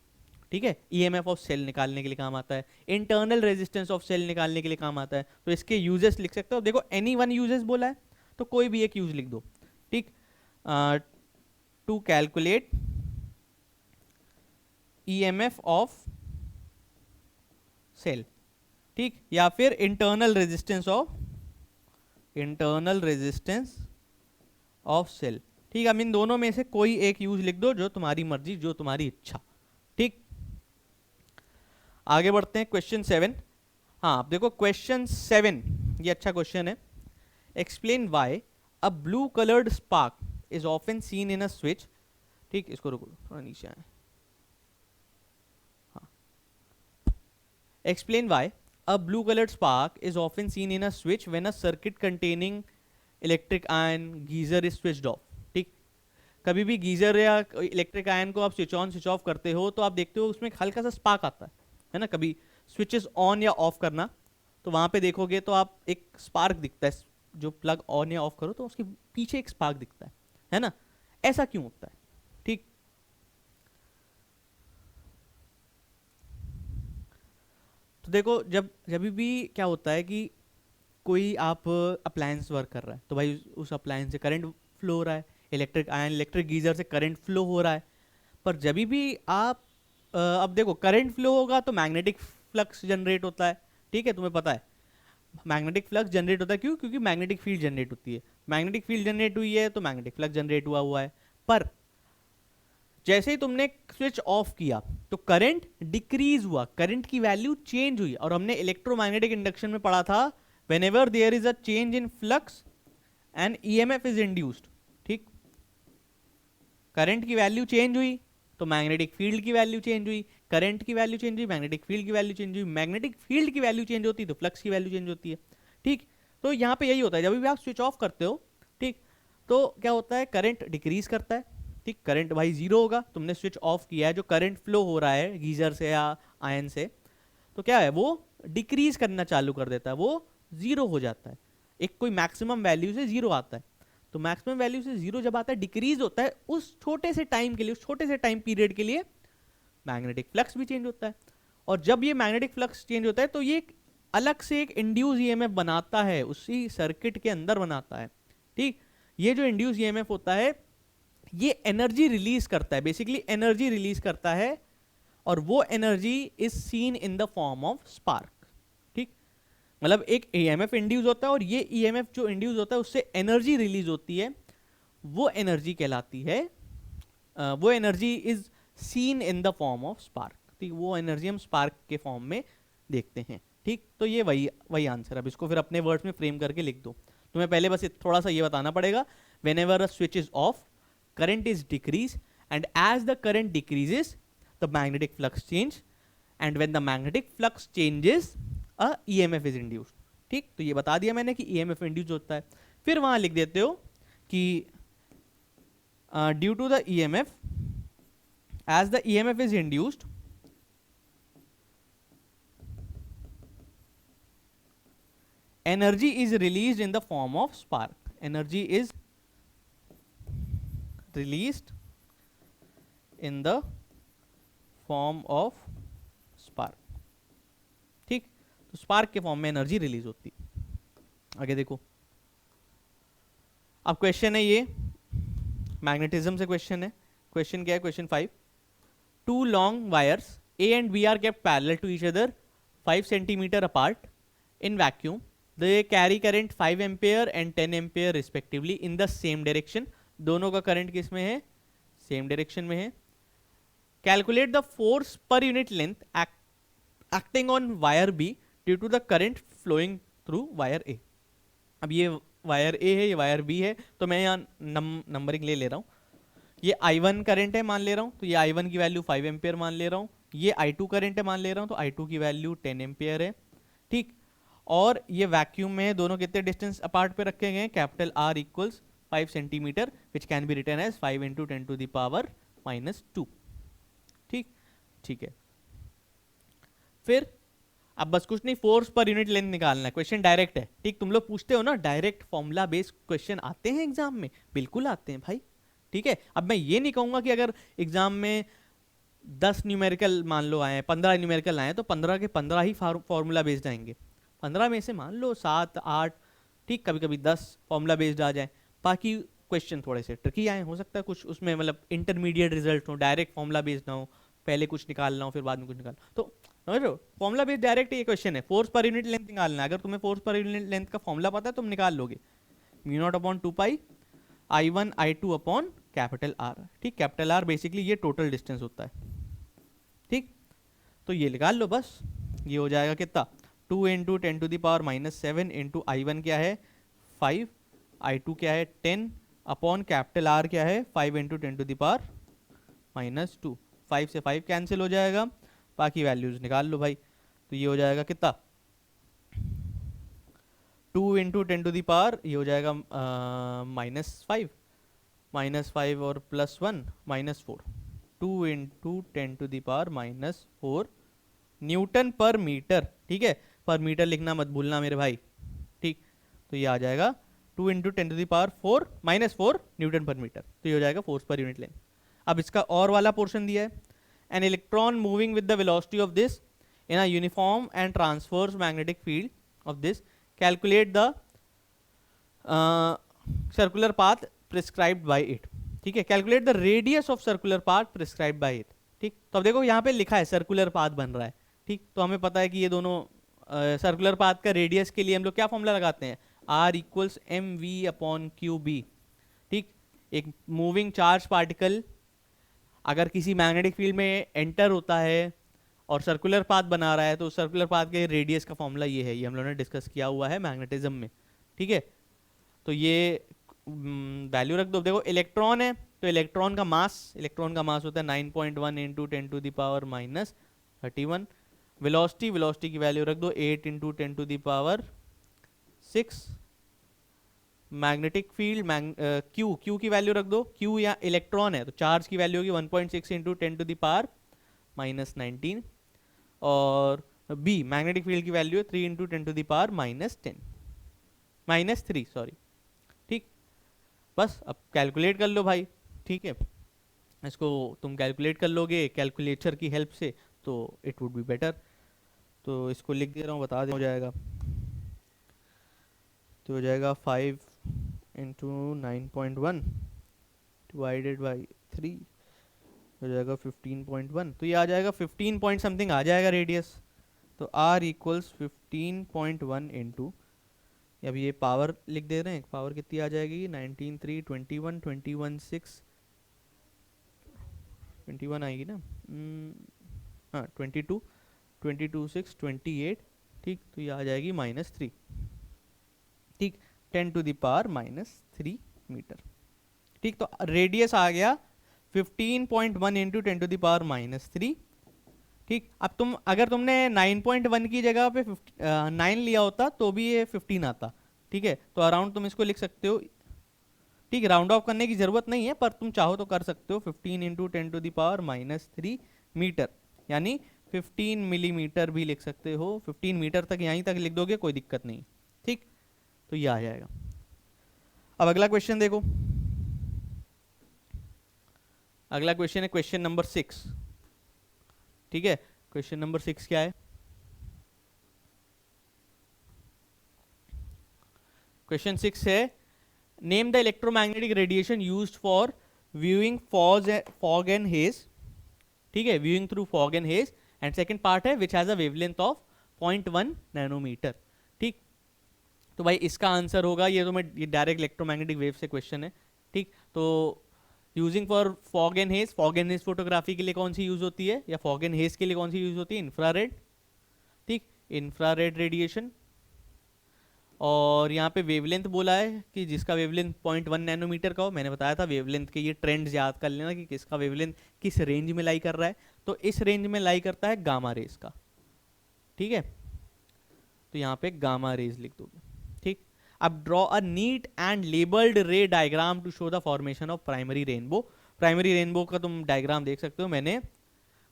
ठीक है, ईएमएफ ऑफ सेल निकालने के लिए काम आता है, इंटरनल रेजिस्टेंस ऑफ सेल निकालने के लिए काम आता है। तो इसके यूजेस लिख सकते हो, देखो एनी वन यूजेस बोला है तो कोई भी एक यूज लिख दो। ठीक, to calculate EMF of cell, ठीक, या फिर इंटरनल रेजिस्टेंस ऑफ सेल। ठीक, अब इन दोनों में से कोई एक यूज लिख दो, जो तुम्हारी मर्जी, जो तुम्हारी इच्छा। ठीक, आगे बढ़ते हैं, क्वेश्चन 7। हाँ, अब देखो क्वेश्चन 7, ये अच्छा क्वेश्चन है। Explain why a blue coloured spark is often seen in a switch. ठीक, इसको रुको, थोड़ा नीचे आए। हाँ, explain why a blue colored spark is often seen in a switch when a circuit containing electric iron geyser is switched off. ठीक, कभी भी गीजर या इलेक्ट्रिक आयन को आप स्विच ऑन स्विच ऑफ करते हो तो आप देखते हो उसमें एक हल्का सा स्पार्क आता है ना। कभी स्विचेस ऑन या ऑफ करना, तो वहां पे देखोगे तो आप एक स्पार्क दिखता है, जो प्लग ऑन या ऑफ करो तो उसके पीछे एक स्पार्क दिखता है ना। ऐसा क्यों होता है? ठीक, तो देखो जब जब भी क्या होता है कि कोई आप अप्लायंस वर्क कर रहा है तो भाई उस अप्लायंस से करंट फ्लो हो रहा है, इलेक्ट्रिक आयन इलेक्ट्रिक गीजर से करंट फ्लो हो रहा है। पर जब भी आप अब देखो करंट फ्लो होगा तो मैग्नेटिक फ्लक्स जनरेट होता है। ठीक है, तुम्हें पता है मैग्नेटिक फ्लक्स जनरेट होता है, क्यों? क्योंकि मैग्नेटिक फील्ड जनरेट होती है। मैग्नेटिक फील्ड जनरेट हुई है तो मैग्नेटिक फ्लक्स जनरेट हुआ हुआ है। पर जैसे ही तुमने स्विच ऑफ किया तो करंट डिक्रीज हुआ, करंट की वैल्यू चेंज हुई। और हमने इलेक्ट्रोमैग्नेटिक इंडक्शन में पढ़ा था whenever there is a change in flux an EMF is induced। ठीक, करंट की वैल्यू चेंज हुई तो मैग्नेटिक फील्ड की वैल्यू चेंज हुई, करंट की वैल्यू चेंज हुई, मैग्नेटिक फील्ड की वैल्यू चेंज हुई, मैग्नेटिक फील्ड की वैल्यू चेंज होती है तो फ्लक्स की वैल्यू चेंज होती है। ठीक, तो यहाँ पे यही होता है जब भी आप स्विच ऑफ करते हो, ठीक, तो क्या होता है करंट डिक्रीज करता है। ठीक, करंट भाई जीरो होगा, तुमने स्विच ऑफ किया है, जो करंट फ्लो हो रहा है गीजर से या आयन से तो क्या है वो डिक्रीज करना चालू कर देता है, वो जीरो हो जाता है। एक कोई मैक्सिमम वैल्यू से जीरो आता है, तो मैक्सिमम वैल्यू से जीरो जब आता है डिक्रीज होता है उस छोटे से टाइम के लिए, उस छोटे से टाइम पीरियड के लिए मैग्नेटिक फ्लक्स भी चेंज होता है। और जब ये मैग्नेटिक फ्लक्स चेंज होता है तो ये अलग से एक इंड्यूस ईएमएफ बनाता है, उसी सर्किट के अंदर बनाता है। ठीक, ये जो इंड्यूस ईएमएफ होता है ये एनर्जी रिलीज करता है, बेसिकली एनर्जी रिलीज करता है, और वो energy is seen in the form of spark. ठीक, मतलब एक ईएमएफ इंड्यूस होता है और ये ईएमएफ जो इंड्यूस होता है उससे एनर्जी रिलीज होती है, वो एनर्जी कहलाती है, वो energy is seen in the form of spark. ठीक, वो एनर्जी हम स्पार्क के फॉर्म में देखते हैं। ठीक, तो ये वही वही आंसर। अब इसको फिर अपने वर्ड्स में फ्रेम करके लिख दो। तुम्हें पहले बस थोड़ा सा ये बताना पड़ेगा, whenever a switch is off current is decrease and as the current decreases the magnetic flux change and when the magnetic flux changes a EMF is induced। ठीक, तो ये बता दिया मैंने कि EMF इंड्यूस होता है। फिर वहां लिख देते हो कि due to the EMF as the EMF is induced energy is released in the form of spark। energy is released in the form of spark। ठीक, तो स्पार्क के फॉर्म में एनर्जी रिलीज होती है। आगे देखो, अब क्वेश्चन है ये मैग्नेटिज्म से क्वेश्चन है। क्वेश्चन क्या है? Question 5, two long wires A and B are kept parallel to each other 5 centimetre apart in vacuum, they carry current 5 ampere and 10 ampere respectively in the same direction. दोनों का current किस में है? Same direction में है। Calculate the force per unit length acting on wire B due to the current flowing through wire A. अब ये wire ए है, ये वायर बी है, तो मैं यहाँ नंबरिंग ले रहा हूँ। ये I1 करंट है मान ले रहा हूँ, तो ये I1 की वैल्यू 5 एम्पेयर मान ले रहा हूँ। ये I2 करंट है मान ले रहा हूँ, तो I2 की वैल्यू 10 एम्पेयर है। ठीक, और ये वैक्यूम में दोनों कितने डिस्टेंस अपार्ट पे रखे गए हैं? Capital R equals 5 centimetre which can be written as 5 into 10 to the power -2। ठीक, ठीक है। फिर अब बस कुछ नहीं, फोर्स पर यूनिट लेंथ निकालना है। क्वेश्चन डायरेक्ट है। ठीक, तुम लोग पूछते हो ना डायरेक्ट फॉर्मूला बेस्ड क्वेश्चन आते हैं एग्जाम में, बिल्कुल आते हैं भाई। ठीक है, अब मैं ये नहीं कहूंगा कि अगर एग्जाम में 10 न्यूमेरिकल मान लो आए, 15 न्यूमेरिकल आए, तो 15 के 15 ही फॉर्मूला बेस्ड आएंगे। 15 में से मान लो 7 8, ठीक, कभी कभी 10 फॉर्मूला बेस्ड आ जाए। बाकी क्वेश्चन थोड़े से ट्रिकी आए, हो सकता है कुछ उसमें मतलब इंटरमीडिएट रिजल्ट हो, डायरेक्ट फॉर्मूला बेस्ड ना हो, पहले कुछ निकालना हो फिर बाद में कुछ निकालना। तो फॉर्मूला बेस्ड डायरेक्ट ये क्वेश्चन है, फोर्स पर यूनिट लेंथ निकालना है। अगर तुम्हें फोर्स पर यूनिट लेंथ का फॉर्मूला पता है तुम निकाल लोगे, μ0/2 I1 I2 upon capital R। ठीक, कैपिटल R बेसिकली ये टोटल डिस्टेंस होता है। ठीक, तो ये निकाल लो बस, ये हो जाएगा कितना? 2 into 10 to the power -7 into I1 क्या है 5, I2 क्या है 10 अपॉन कैपिटल R क्या है 5 इंटू 10 टू द पावर -2। 5 से 5 कैंसिल हो जाएगा, बाकी वैल्यूज निकाल लो भाई। तो ये हो जाएगा कितना? 2 इंटू 10 टू द पावर, ये हो जाएगा -5 -5 और +1 -4, 2 इंटू 10⁻⁻⁴ न्यूटन पर मीटर। ठीक है, पर मीटर लिखना मत भूलना मेरे भाई। ठीक, तो ये आ जाएगा 2 इंटू 10⁻⁴ -4 न्यूटन पर मीटर, तो ये हो जाएगा फोर्स पर यूनिट लेंथ। अब इसका और वाला पोर्शन दिया है, an electron moving with the velocity of this in a uniform and transverse magnetic field of this, calculate the circular path prescribed bye it. ठीक है, calculate the radius of circular path prescribed bye it. ठीक, तो अब देखो यहाँ पे लिखा है सर्कुलर पाथ बन रहा है। ठीक, तो हमें पता है कि ये दोनों सर्कुलर पाथ का रेडियस के लिए हम लोग क्या फॉर्मूला लगाते हैं, R = mv/qb। ठीक, एक मूविंग चार्ज पार्टिकल अगर किसी मैग्नेटिक फील्ड में एंटर होता है और सर्कुलर पाथ बना रहा है, तो सर्कुलर पाथ के रेडियस का फॉर्मूला ये है, ये हम लोगों ने डिस्कस किया हुआ है मैग्नेटिज्म में। ठीक है, तो ये वैल्यू रख दो। देखो इलेक्ट्रॉन है, तो इलेक्ट्रॉन का मास होता है 9.1 इंटू 10⁻⁻31। वेलोसिटी की वैल्यू रख दो 8 इंटू 10⁻⁶। मैग्नेटिक फील्ड क्यू की वैल्यू रख दो, क्यू या इलेक्ट्रॉन है तो चार्ज की वैल्यू होगी 1.6 इंटू 10⁻⁻19। और बी मैग्नेटिक फील्ड की वैल्यू है 3 इंटू 10⁻⁻3 सॉरी। ठीक, बस अब कैलकुलेट कर लो भाई। ठीक है, इसको तुम कैलकुलेट कर लोगे कैलकुलेटर की हेल्प से, तो इट वुड बी बेटर। तो इसको लिख दे रहा हूँ, बता दे हो जाएगा। तो हो जाएगा 5 इंटू 9.1 डिवाइडेड बाई 3 हो जाएगा 15.1। तो ये आ जाएगा 15 पॉइंट समथिंग आ जाएगा रेडियस। तो R = 15.1 इंटू, अब ये पावर लिख दे रहे हैं, पावर कितनी आ जाएगी 19 3 21 21 6 21 आएगी ना, हाँ 22 22 6 28। ठीक, तो ये आ जाएगी -3। ठीक, 10⁻³ मीटर। ठीक, तो रेडियस आ गया 15.1 इंटू 10⁻³ ठीक, अब अगर तुमने 9.1 की जगह पे 9 लिया होता तो भी ये 15 आता। ठीक है, तो अराउंड तुम इसको लिख सकते हो। ठीक, राउंड ऑफ करने की जरूरत नहीं है, पर तुम चाहो तो कर सकते हो 15 इंटू 10⁻³ मीटर, यानी 15 मिलीमीटर भी लिख सकते हो। 15 मीटर तक यहीं तक लिख दोगे, कोई दिक्कत नहीं। ठीक, तो ये आ जाएगा। अब अगला क्वेश्चन देखो, अगला क्वेश्चन है क्वेश्चन नंबर 6। ठीक है, क्वेश्चन नंबर 6 क्या है, क्वेश्चन 6 है name the electromagnetic radiation used for viewing fog and haze. ठीक है, viewing through fog and haze, and second part है which has a wavelength of 0.1 nanometre. ठीक, तो भाई इसका आंसर होगा, ये डायरेक्ट इलेक्ट्रोमैग्नेटिक वेव से क्वेश्चन है। ठीक, तो using for fog and haze, fog and haze photography के लिए कौन सी यूज होती है, या फॉग एंड हेज के लिए कौन सी यूज होती है, इंफ्रारेड। ठीक, इंफ्रारेड रेडिएशन। और यहाँ पे वेवलेंथ बोला है कि जिसका वेवलेंथ 0.1 नैनोमीटर का हो। मैंने बताया था वेवलेंथ के ये ट्रेंड्स याद कर लेना कि किसका वेवलेंथ किस रेंज में लाई कर रहा है, तो इस रेंज में लाई करता है गामा रेज का। ठीक है, तो यहाँ पे गामा रेज लिख दोगे। ठीक, अब draw a neat and labelled ray diagram to show the formation of primary rainbow. Primary rainbow का तुम डायग्राम देख सकते हो, मैंने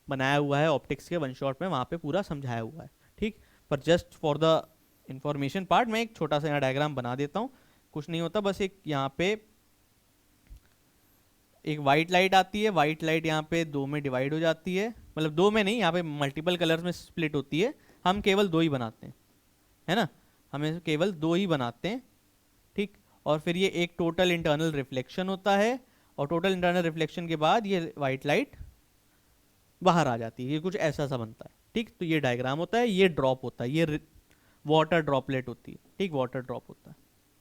बनाया हुआ है ऑप्टिक्स के वन शॉट में, वहाँ पे पूरा समझाया हुआ है। ठीक, पर just for the information part मैं एक छोटा सा यहाँ डायग्राम बना देता हूँ। कुछ नहीं होता, बस एक यहाँ पे एक वाइट लाइट आती है, वाइट लाइट यहाँ पे दो में डिवाइड हो जाती है, मतलब दो में नहीं, यहाँ पे मल्टीपल कलर्स में स्प्लिट होती है। हम केवल दो ही बनाते हैं, है ना, हमें केवल दो ही बनाते हैं। ठीक, और फिर ये एक टोटल इंटरनल रिफ्लेक्शन होता है, और टोटल इंटरनल रिफ्लेक्शन के बाद ये वाइट लाइट बाहर आ जाती है, ये कुछ ऐसा सा बनता है। ठीक, तो ये डायग्राम होता है, ये ड्रॉप होता है, ये वाटर ड्रॉपलेट होती है। ठीक, वाटर ड्रॉप होता है।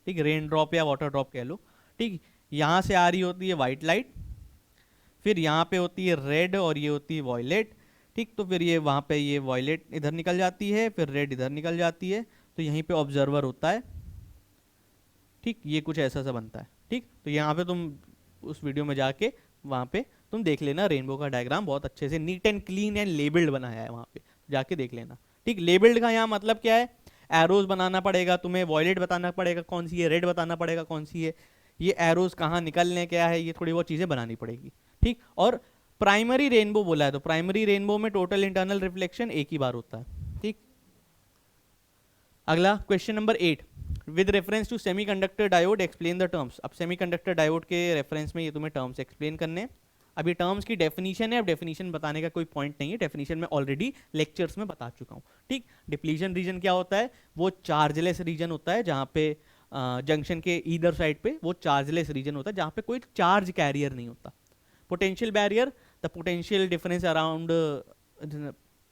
ठीक, रेन ड्रॉप या वाटर ड्रॉप कह लो। ठीक, यहाँ से आ रही होती है वाइट लाइट, फिर यहाँ पे होती है रेड और ये होती है वॉयलेट। ठीक, तो फिर ये वहाँ पे ये वॉयलेट इधर निकल जाती है, फिर रेड इधर निकल जाती है, तो यहीं पे ऑब्जर्वर होता है। ठीक, ये कुछ ऐसा सा बनता है। ठीक, तो यहाँ पे तुम उस वीडियो में जाके वहाँ पे तुम देख लेना, रेनबो का डायग्राम बहुत अच्छे से neat and clean and labelled बनाया है, वहाँ पे जाके देख लेना। ठीक, लेबल्ड का यहाँ मतलब क्या है, एरोज बनाना पड़ेगा तुम्हें, वॉयलेट बताना पड़ेगा कौन सी है, रेड बताना पड़ेगा कौन सी है, ये एरोज कहाँ निकलने क्या है, ये थोड़ी बहुत चीज़ें बनानी पड़ेगी, ठीक। और प्राइमरी रेनबो बोला है, तो प्राइमरी रेनबो में टोटल इंटरनल रिफ्लेक्शन एक ही बार होता है, ठीक। अगला question number 8, with reference to semiconductor diode explain the terms. अब सेमीकंडक्टर डायोड के रेफरेंस में ये तुम्हें टर्म्स एक्सप्लेन करने हैं। अब ये टर्म्स की डेफिनेशन है, अब डेफिनेशन बताने का कोई पॉइंट नहीं है, डेफिनेशन में ऑलरेडी लेक्चर्स में बता चुका हूँ, ठीक। डिप्लीशन रीजन क्या होता है, वो चार्जलेस रीजन होता है, जहाँ पे जंक्शन के ईदर साइड पे वो चार्जलेस रीजन होता है, जहाँ पे कोई चार्ज कैरियर नहीं होता। Potential barrier, the potential difference around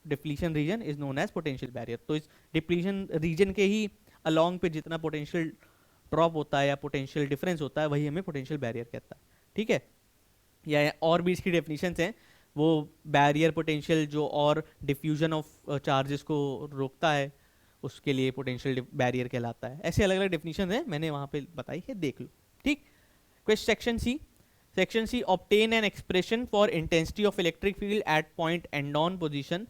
depletion region is known as potential barrier. तो इस डिप्लीशन रीजन के ही अलोंग पे जितना पोटेंशियल ड्रॉप होता है या पोटेंशियल डिफरेंस होता है, वही हमें पोटेंशियल बैरियर कहता है, ठीक है। या और भी इसकी डेफिनेशंस हैं, वो बैरियर पोटेंशियल जो और डिफ्यूजन ऑफ चार्जेस को रोकता है, उसके लिए पोटेंशियल बैरियर कहलाता है। ऐसे अलग अलग डेफिनेशन है, मैंने वहाँ पे बताई है, देख लो, ठीक। Question section C obtain an expression for intensity of electric field at point end on position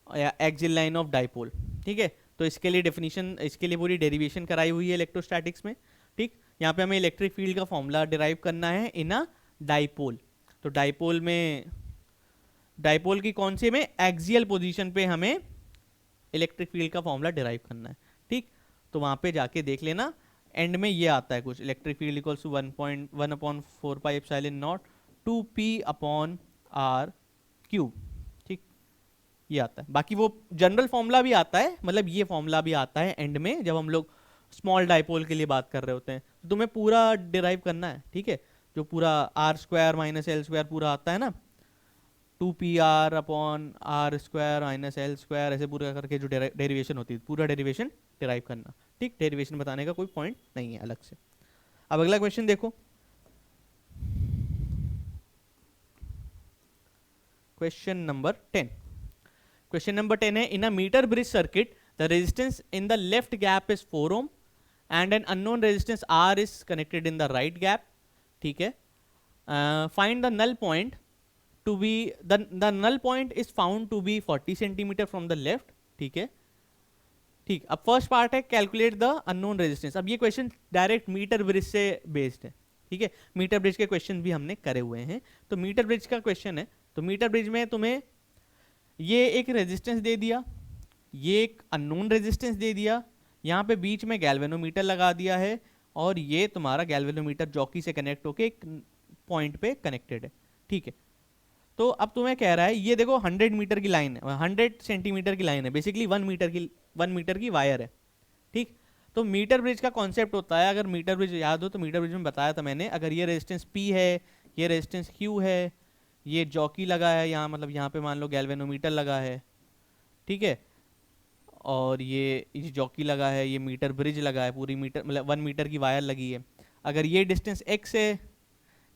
या एक्सियल लाइन ऑफ डाइपोल, ठीक है। तो इसके लिए डेफिनेशन, इसके लिए पूरी डेरिवेशन कराई हुई है इलेक्ट्रोस्टैटिक्स में, ठीक। यहाँ पे हमें इलेक्ट्रिक फील्ड का फॉर्मूला डिराइव करना है इन अ डाइपोल। तो डाइपोल में, डाइपोल की कौन से में, एक्सियल पोजीशन पे हमें इलेक्ट्रिक फील्ड का फॉर्मूला डिराइव करना है, ठीक। तो वहाँ पे जाके देख लेना, एंड में ये आता है कुछ, electric field equals to 1.1/4πε0 2p/r cube, ठीक, ये आता है। बाकी वो जनरल फॉर्मूला भी आता है, मतलब ये फॉर्मूला भी आता है एंड में, जब हम लोग स्मॉल डाइपोल के लिए बात कर रहे होते हैं, तो तुम्हें पूरा डिराइव करना है, ठीक है। जो पूरा r² - l² पूरा आता है ना, 2pr/r² - l², ऐसे पूरा करके जो डेरिवेशन होती है, पूरा डेरिवेशन डिराइव करना, ठीक। डेरिवेशन बताने का कोई पॉइंट नहीं है अलग से। अब अगला क्वेश्चन देखो, क्वेश्चन नंबर 10। क्वेश्चन नंबर 10 है, in a metre bridge circuit the resistance in the left gap is 4 ohm and an unknown resistance R is connected in the right gap, ठीक है। Find the null point to be, the null point is found to be 40 centimetre from the left, ठीक है, ठीक। अब first part है calculate the unknown resistance. अब ये question direct metre bridge से बेस्ड है, ठीक है। मीटर ब्रिज के क्वेश्चन भी हमने करे हुए हैं, तो मीटर ब्रिज का क्वेश्चन है। तो मीटर ब्रिज में तुम्हें ये एक रेजिस्टेंस दे दिया, ये एक अननोन रेजिस्टेंस दे दिया, यहाँ पे बीच में गैल्वेनोमीटर लगा दिया है, और ये तुम्हारा गैल्वेनोमीटर जॉकी से कनेक्ट होके एक पॉइंट पे कनेक्टेड है, ठीक है। तो अब तुम्हें कह रहा है, ये देखो 100 मीटर की लाइन है, 100 सेंटीमीटर की लाइन है, बेसिकली 1 मीटर की वायर है, ठीक। तो मीटर ब्रिज का कॉन्सेप्ट होता है, अगर मीटर ब्रिज याद हो तो मीटर ब्रिज में बताया था मैंने, अगर ये रेजिस्टेंस P है, ये रेजिस्टेंस Q है, ये जॉकी लगा है यहाँ, मतलब यहाँ पे मान लो गैल्वेनोमीटर लगा है, ठीक है, और ये जॉकी लगा है, ये मीटर ब्रिज लगा है, पूरी मीटर मतलब 1 मीटर की वायर लगी है। अगर ये डिस्टेंस x है,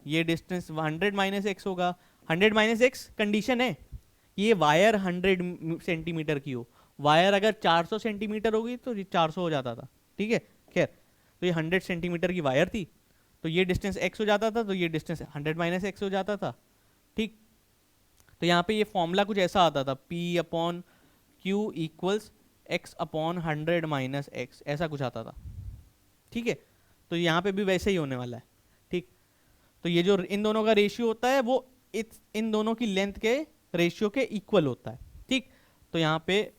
ये डिस्टेंस 100 - x होगा। 100 - x कंडीशन है, ये वायर 100 सेंटीमीटर की हो, वायर अगर 400 सेंटीमीटर होगी तो 400 हो जाता था, ठीक है। खैर, तो ये 100 सेंटीमीटर की वायर थी, तो ये डिस्टेंस x हो जाता था, तो ये डिस्टेंस 100 - x हो जाता था, ठीक। तो यहाँ पे ये फॉर्मूला कुछ ऐसा आता था, P/Q = x/100 - x, ऐसा कुछ आता था, ठीक है। तो यहाँ पे भी वैसे ही होने वाला है, ठीक। तो ये जो इन दोनों का रेशियो होता है, वो इन दोनों की लेंथ के रेशियो के इक्वल होता है, ठीक। तो यहाँ पे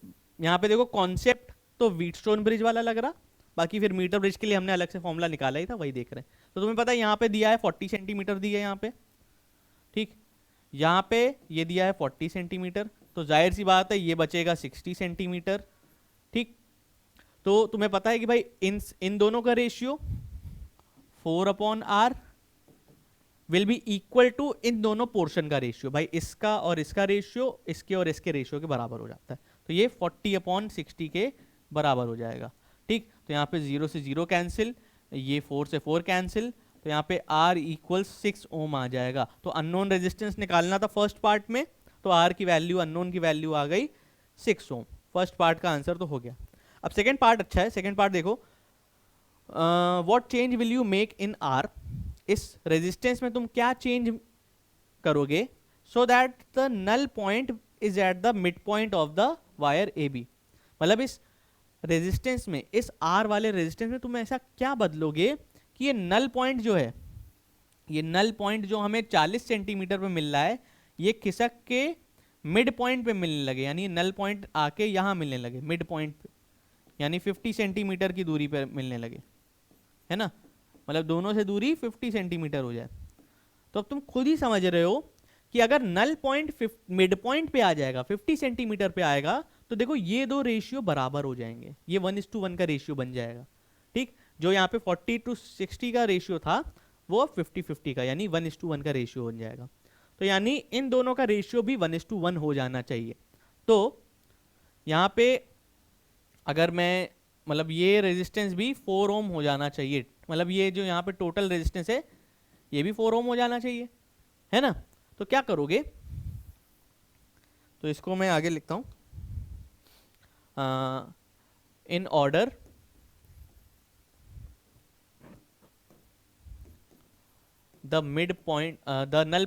देखो कॉन्सेप्ट तो व्हीटस्टोन ब्रिज वाला लग रहा, बाकी फिर मीटर ब्रिज के लिए हमने अलग से फॉर्मूला निकाला ही था, वही देख रहे हैं। तो तुम्हें पता है यहाँ पे दिया है 40 सेंटीमीटर दिया है यहाँ पे, ठीक। यहाँ पे ये दिया है 40 सेंटीमीटर, तो जाहिर सी बात है ये बचेगा 60 सेंटीमीटर, ठीक। तो तुम्हें पता है कि भाई इन दोनों का ratio 4/r will be equal to इन दोनों पोर्शन का रेशियो, भाई इसका और इसका रेशियो इसके और इसके रेशियो के बराबर हो जाता है, तो ये 40/60 के बराबर हो जाएगा, ठीक। तो यहाँ पे 0 से 0 कैंसिल, ये 4 से 4 कैंसिल, तो यहाँ पे R = 6 ओम आ जाएगा। तो अननोन रेजिस्टेंस निकालना था फर्स्ट पार्ट में, तो R की वैल्यू, अननोन की वैल्यू आ गई 6 ओम। फर्स्ट पार्ट का आंसर तो हो गया। अब सेकेंड पार्ट अच्छा है, सेकेंड पार्ट देखो, what change will you make in R, इस रेजिस्टेंस में तुम क्या चेंज करोगे, so that the null point is at the mid point of the wire AB। मतलब इस रेजिस्टेंस में, इस R वाले रेजिस्टेंस में तुम ऐसा क्या बदलोगे कि ये नल पॉइंट जो है, ये नल पॉइंट जो हमें 40 सेंटीमीटर पे मिल रहा है, ये खिसक के मिड पॉइंट पे मिलने लगे, यानी नल पॉइंट आके यहाँ मिलने लगे मिड पॉइंट पे, यानी 50 सेंटीमीटर की दूरी पर मिलने लगे, है ना, मतलब दोनों से दूरी 50 सेंटीमीटर हो जाए। तो अब तुम खुद ही समझ रहे हो कि अगर नल पॉइंट मिड पॉइंट पे आ जाएगा, 50 सेंटीमीटर पे आएगा, तो देखो ये दो रेशियो बराबर हो जाएंगे, ये 1:1 का रेशियो बन जाएगा। ठीक, जो यहाँ पे 40:60 का रेशियो था वो 50-50 का, यानी 1:1 का रेशियो बन जाएगा। तो यानी इन दोनों का रेशियो भी 1:1 हो जाना चाहिए। तो यहाँ पे अगर मैं, मतलब ये रेजिस्टेंस भी 4 ओम हो जाना चाहिए, मतलब ये जो यहाँ पे टोटल रेजिस्टेंस है ये भी 4 ओम हो जाना चाहिए, है ना। तो क्या करोगे, तो इसको मैं आगे लिखता हूँ, in order the midpoint, the null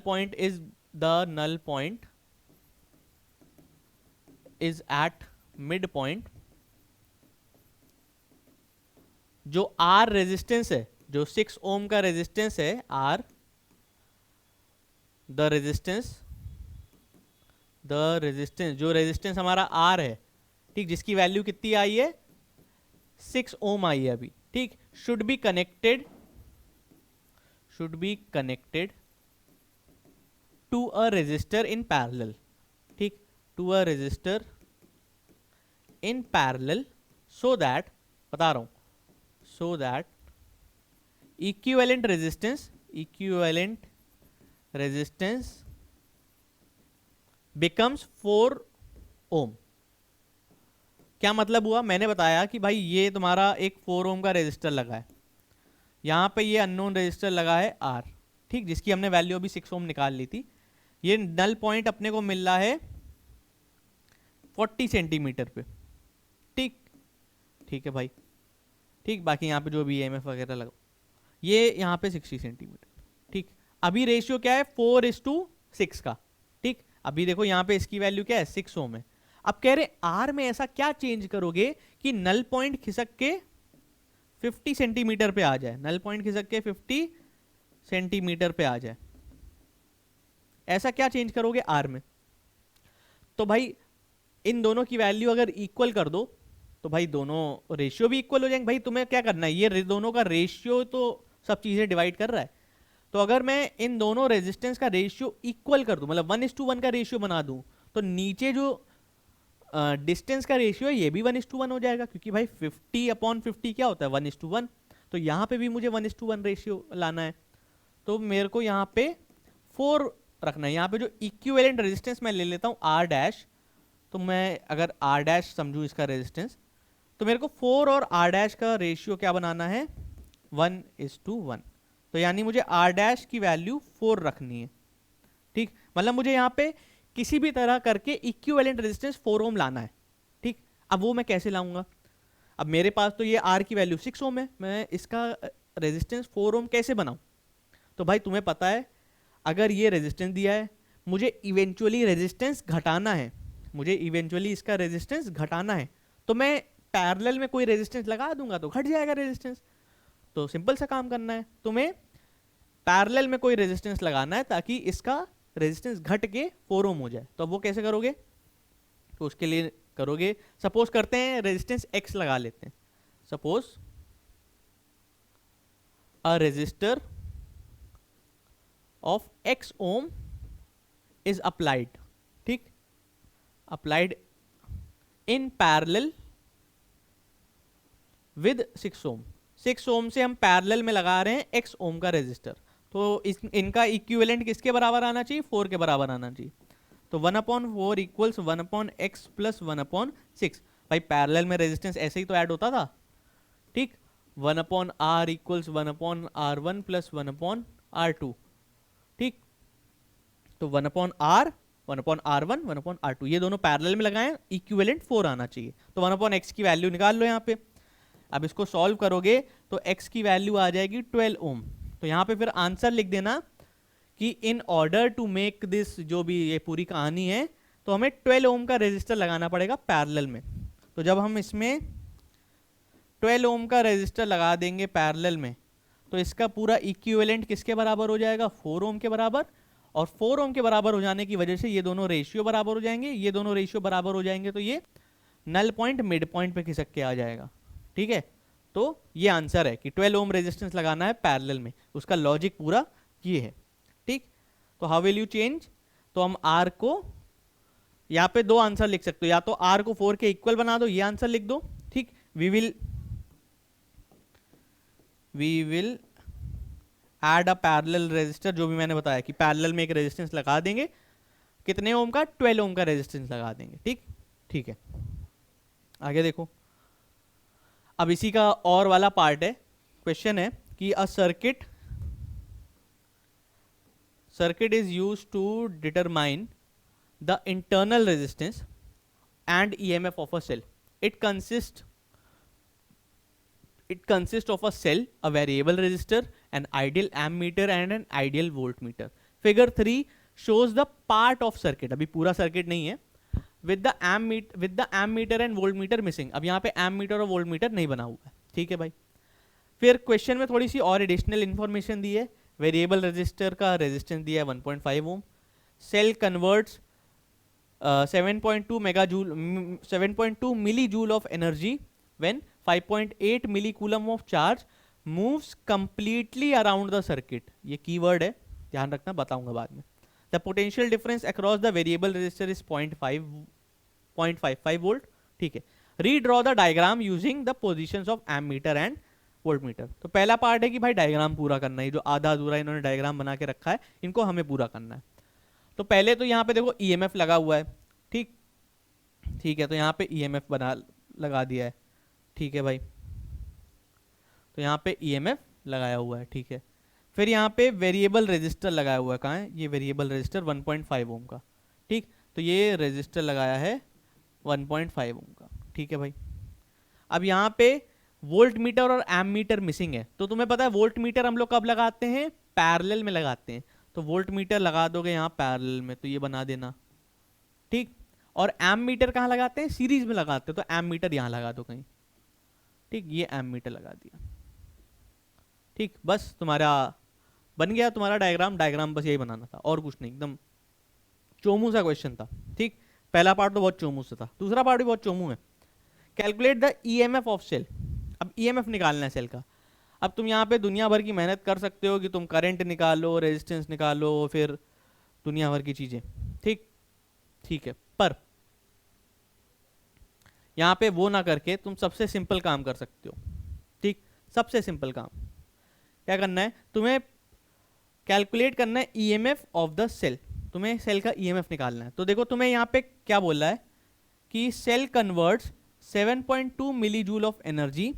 point is at midpoint। जो R रेजिस्टेंस है, जो 6 ओम का रेजिस्टेंस है R, द रेजिस्टेंस जो रेजिस्टेंस हमारा R है, ठीक, जिसकी वैल्यू कितनी आई है, 6 ओम आई है अभी, ठीक, should be connected to a resistor in parallel, ठीक, to a resistor in parallel, so that, बता रहा हूं, so that equivalent resistance becomes 4 ohm. क्या मतलब हुआ, मैंने बताया कि भाई ये तुम्हारा एक 4 ओम का रेजिस्टर लगा है, यहाँ पे ये अननोन रेजिस्टर लगा है R, ठीक, जिसकी हमने वैल्यू अभी 6 ओम निकाल ली थी। ये नल पॉइंट अपने को मिल रहा है 40 सेंटीमीटर पे, ठीक, ठीक है भाई, ठीक, बाकी यहाँ पे जो भी EMF वगैरह लगा, ये यहाँ पे 60 सेंटीमीटर, ठीक। अभी रेशियो क्या है, 4:6 का, ठीक। अभी देखो यहाँ पे इसकी वैल्यू क्या है, 6 ओम है। अब कह रहे R में ऐसा क्या चेंज करोगे कि नल पॉइंट खिसक के 50 सेंटीमीटर पे आ जाए, नल पॉइंट खिसक के 50 सेंटीमीटर पे आ जाए, ऐसा क्या चेंज करोगे R में। तो भाई इन दोनों की वैल्यू अगर इक्वल कर दो तो भाई दोनों रेशियो भी इक्वल हो जाएंगे। भाई तुम्हें क्या करना है, ये दोनों का रेशियो तो सब चीजें डिवाइड कर रहा है, तो अगर मैं इन दोनों रेजिस्टेंस का रेशियो इक्वल कर दूं, मतलब 1:1 का रेशियो बना दूं, तो नीचे जो डिस्टेंस का रेशियो है ये भी 1:1 हो जाएगा, क्योंकि भाई 50/50 क्या होता है, 1:1। तो यहाँ पे भी मुझे 1:1 रेशियो लाना है, तो मेरे को यहाँ पे 4 रखना है। यहाँ पे जो इक्विवेलेंट रेजिस्टेंस मैं ले लेता हूँ R', तो मैं अगर R' समझूँ इसका रेजिस्टेंस, तो मेरे को 4 और R' का रेशियो क्या बनाना है, 1:1। तो यानी मुझे R' की वैल्यू 4 रखनी है, ठीक, मतलब मुझे यहाँ पे किसी भी तरह करके इक्विवेलेंट रेजिस्टेंस 4 ओम लाना है, ठीक। अब वो मैं कैसे लाऊंगा, अब मेरे पास तो ये R की वैल्यू 6 ओम है, मैं इसका रेजिस्टेंस 4 ओम कैसे बनाऊं। तो भाई तुम्हें पता है, अगर ये रेजिस्टेंस दिया है, मुझे इवेंचुअली रेजिस्टेंस घटाना है, मुझे इवेंचुअली इसका रेजिस्टेंस घटाना है, तो मैं पैरेलल में कोई रेजिस्टेंस लगा दूंगा तो घट जाएगा रेजिस्टेंस। तो सिंपल सा काम करना है, तुम्हें पैरेलल में कोई रेजिस्टेंस लगाना है ताकि इसका रेजिस्टेंस घट के 4 ओम हो जाए। तो अब वो कैसे करोगे, तो उसके लिए करोगे, सपोज करते हैं रेजिस्टेंस X लगा लेते हैं, suppose a resistor of X ohm is applied, ठीक, applied in parallel with 6 ohm. 6 ohm से हम पैरेलल में लगा रहे हैं X ओम का रेजिस्टर, तो इनका इक्विवेलेंट किसके बराबर आना चाहिए, 4 के बराबर आना चाहिए। तो 1/4 इक्वल्स 1/x प्लस 1/6। भाई पैरेलल में रेजिस्टेंस ऐसे ही तो ऐड होता था, ठीक, 1/r equals 1/r1 plus 1/r2, ठीक। तो 1/r 1/r1 1/r2 ये दोनों पैरेलल में लगाएं, इक्विवेलेंट 4 आना चाहिए। तो 1/x की वैल्यू निकाल लो यहाँ पे। अब इसको सॉल्व करोगे तो x की वैल्यू आ जाएगी 12 ओम। तो यहाँ पे फिर आंसर लिख देना कि in order to make this, जो भी ये पूरी कहानी है, तो हमें 12 ओम का रेजिस्टर लगाना पड़ेगा पैरेलल में। तो जब हम इसमें 12 ओम का रेजिस्टर लगा देंगे पैरेलल में, तो इसका पूरा इक्विवेलेंट किसके बराबर हो जाएगा, 4 ओम के बराबर। और 4 ओम के बराबर हो जाने की वजह से ये दोनों रेशियो बराबर हो जाएंगे, ये दोनों रेशियो बराबर हो जाएंगे, तो ये नल पॉइंट मिड पॉइंट पे खिसक के आ जाएगा। ठीक है, तो ये आंसर है कि 12 ओम रेजिस्टेंस लगाना है पैरेलल में, उसका लॉजिक पूरा ये है। ठीक, तो हाउ विल यू चेंज, तो हम आर को यहाँ पे दो आंसर लिख सकते हो, या तो आर को 4 के इक्वल बना दो, ये आंसर लिख दो। ठीक, we will add a parallel resistor, जो भी मैंने बताया कि पैरेलल में एक रेजिस्टेंस लगा देंगे, कितने ओम का, 12 ओम का रेजिस्टेंस लगा देंगे। ठीक, ठीक है, आगे देखो। अब इसी का और वाला पार्ट है, क्वेश्चन है कि a circuit is used to determine the internal resistance and EMF of a cell. It consists of a cell, a variable resistor, an ideal ammeter and an ideal voltmeter. Figure 3 shows the part of circuit, अभी पूरा circuit नहीं है, with the ammeter and voltmeter missing. अब यहाँ पे ammeter और voltmeter नहीं बना हुआ है। ठीक है भाई, फिर क्वेश्चन में थोड़ी सी और एडिशनल इंफॉर्मेशन दी है। वेरिएबल रेजिस्टर का रेजिस्टेंस दिया है 1.5 ओम, cell converts 7.2 millijoule of energy when 5.8 millicoulomb of charge moves completely around the circuit. ये कीवर्ड है, ध्यान रखना, बताऊंगा बाद में। The potential difference across the variable resistor is 0.55 volt. ठीक है, redraw the diagram using the positions of ammeter and voltmeter. तो पहला पार्ट है कि भाई डायग्राम पूरा करना है, जो आधा अधूरा इन्होंने डायग्राम बना के रखा है, इनको हमें पूरा करना है। तो पहले तो यहाँ पे देखो ईएमएफ लगा हुआ है। ठीक, ठीक है, तो यहाँ पे ईएमएफ बना लगा दिया है। ठीक है भाई, तो यहाँ पे ईएमएफ लगाया हुआ है। ठीक है, फिर यहाँ पे वेरिएबल रेजिस्टर लगाया हुआ है, कहाँ है ये वेरिएबल रेजिस्टर, 1.5 ओम का। ठीक, तो ये रेजिस्टर लगाया है 1.5 ओम का। ठीक है भाई, अब यहाँ पे वोल्ट मीटर और एम मीटर मिसिंग है, तो तुम्हें पता है वोल्ट मीटर हम लोग कब लगाते हैं, पैरेलल में लगाते हैं, तो वोल्ट मीटर लगा दोगे यहाँ पैरेलल में, तो ये बना देना। ठीक, और एम मीटर कहाँ लगाते हैं, सीरीज में लगाते हैं, तो एम मीटर यहाँ लगा दो कहीं। ठीक, ये एम मीटर लगा दिया। ठीक, बस तुम्हारा बन गया तुम्हारा डायग्राम बस यही बनाना था और कुछ नहीं, एकदम चोमू सा क्वेश्चन था। ठीक, पहला पार्ट तो बहुत चोमू सा था, दूसरा पार्ट भी बहुत चोमू है। Calculate the EMF of cell, अब ईएमएफ निकालना है सेल का। अब तुम यहाँ पे दुनिया भर की मेहनत कर सकते हो कि तुम करंट निकालो, रेजिस्टेंस निकालो, फिर दुनिया भर की चीजें। ठीक, ठीक है, पर यहाँ पे वो ना करके तुम सबसे सिंपल काम कर सकते हो। ठीक, सबसे सिंपल काम क्या करना है, तुम्हें कैलकुलेट करना है ईएमएफ ऑफ द सेल, तुम्हें सेल का ईएमएफ निकालना है। तो देखो तुम्हें यहाँ पे क्या बोला है कि cell converts 7.2 millijoule of energy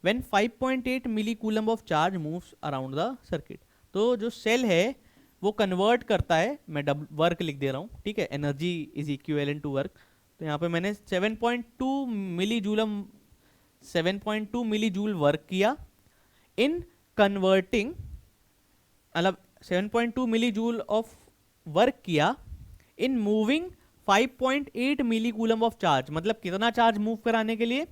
when 5.8 millicoulomb of charge moves around the circuit. तो जो सेल है वो कन्वर्ट करता है, मैं वर्क लिख दे रहा हूँ। ठीक है, energy is equivalent to work, तो यहाँ पे मैंने 7.2 मिलीजूल वर्क किया इन कन्वर्टिंग, मतलब 7.2 मिलीजूल ऑफ वर्क किया in moving 5.8 millicoulomb of charge, मतलब कितना चार्ज मूव कराने के लिए,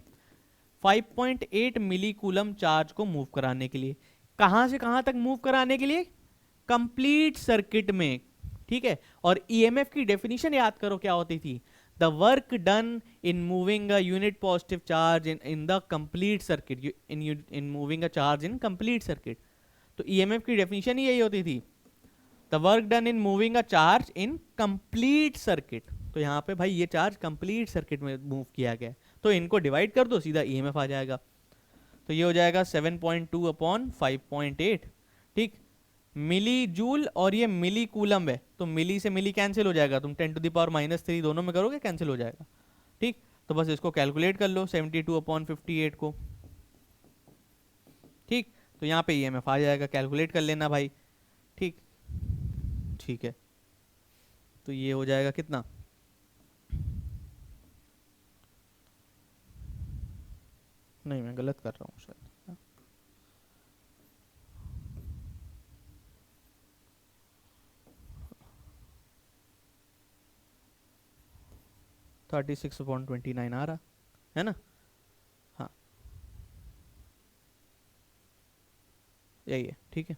5.8 मिलीकूलम चार्ज को मूव कराने के लिए। कहां से कहां तक मूव कराने के लिए, कंप्लीट सर्किट में। ठीक है, और ईएमएफ की डेफिनेशन याद करो क्या होती थी, the work done in moving a unit positive charge in the complete circuit, in moving a charge in complete circuit. तो ईएमएफ की डेफिनेशन ही यही होती थी, the work done in moving a charge in complete circuit. तो यहाँ पे भाई ये चार्ज कंप्लीट सर्किट में मूव किया गया, तो इनको डिवाइड कर दो, सीधा ईएमएफ आ जाएगा। तो ये हो जाएगा 7.2 अपॉन 5.8। ठीक, मिली जूल और ये मिली कूलम है, तो मिली से मिली कैंसिल हो जाएगा, तुम 10 टू द पावर -3 दोनों में करोगे कैंसिल हो जाएगा। ठीक, तो बस इसको कैलकुलेट कर लो 72 अपॉन 58 को। ठीक, तो यहाँ पे ईएमएफ आ जाएगा, कैलकुलेट कर लेना भाई। ठीक, ठीक है, तो ये हो जाएगा कितना, नहीं मैं गलत कर रहा हूँ शायद, 36/29 आ रहा है ना। हाँ, यही है, ठीक है,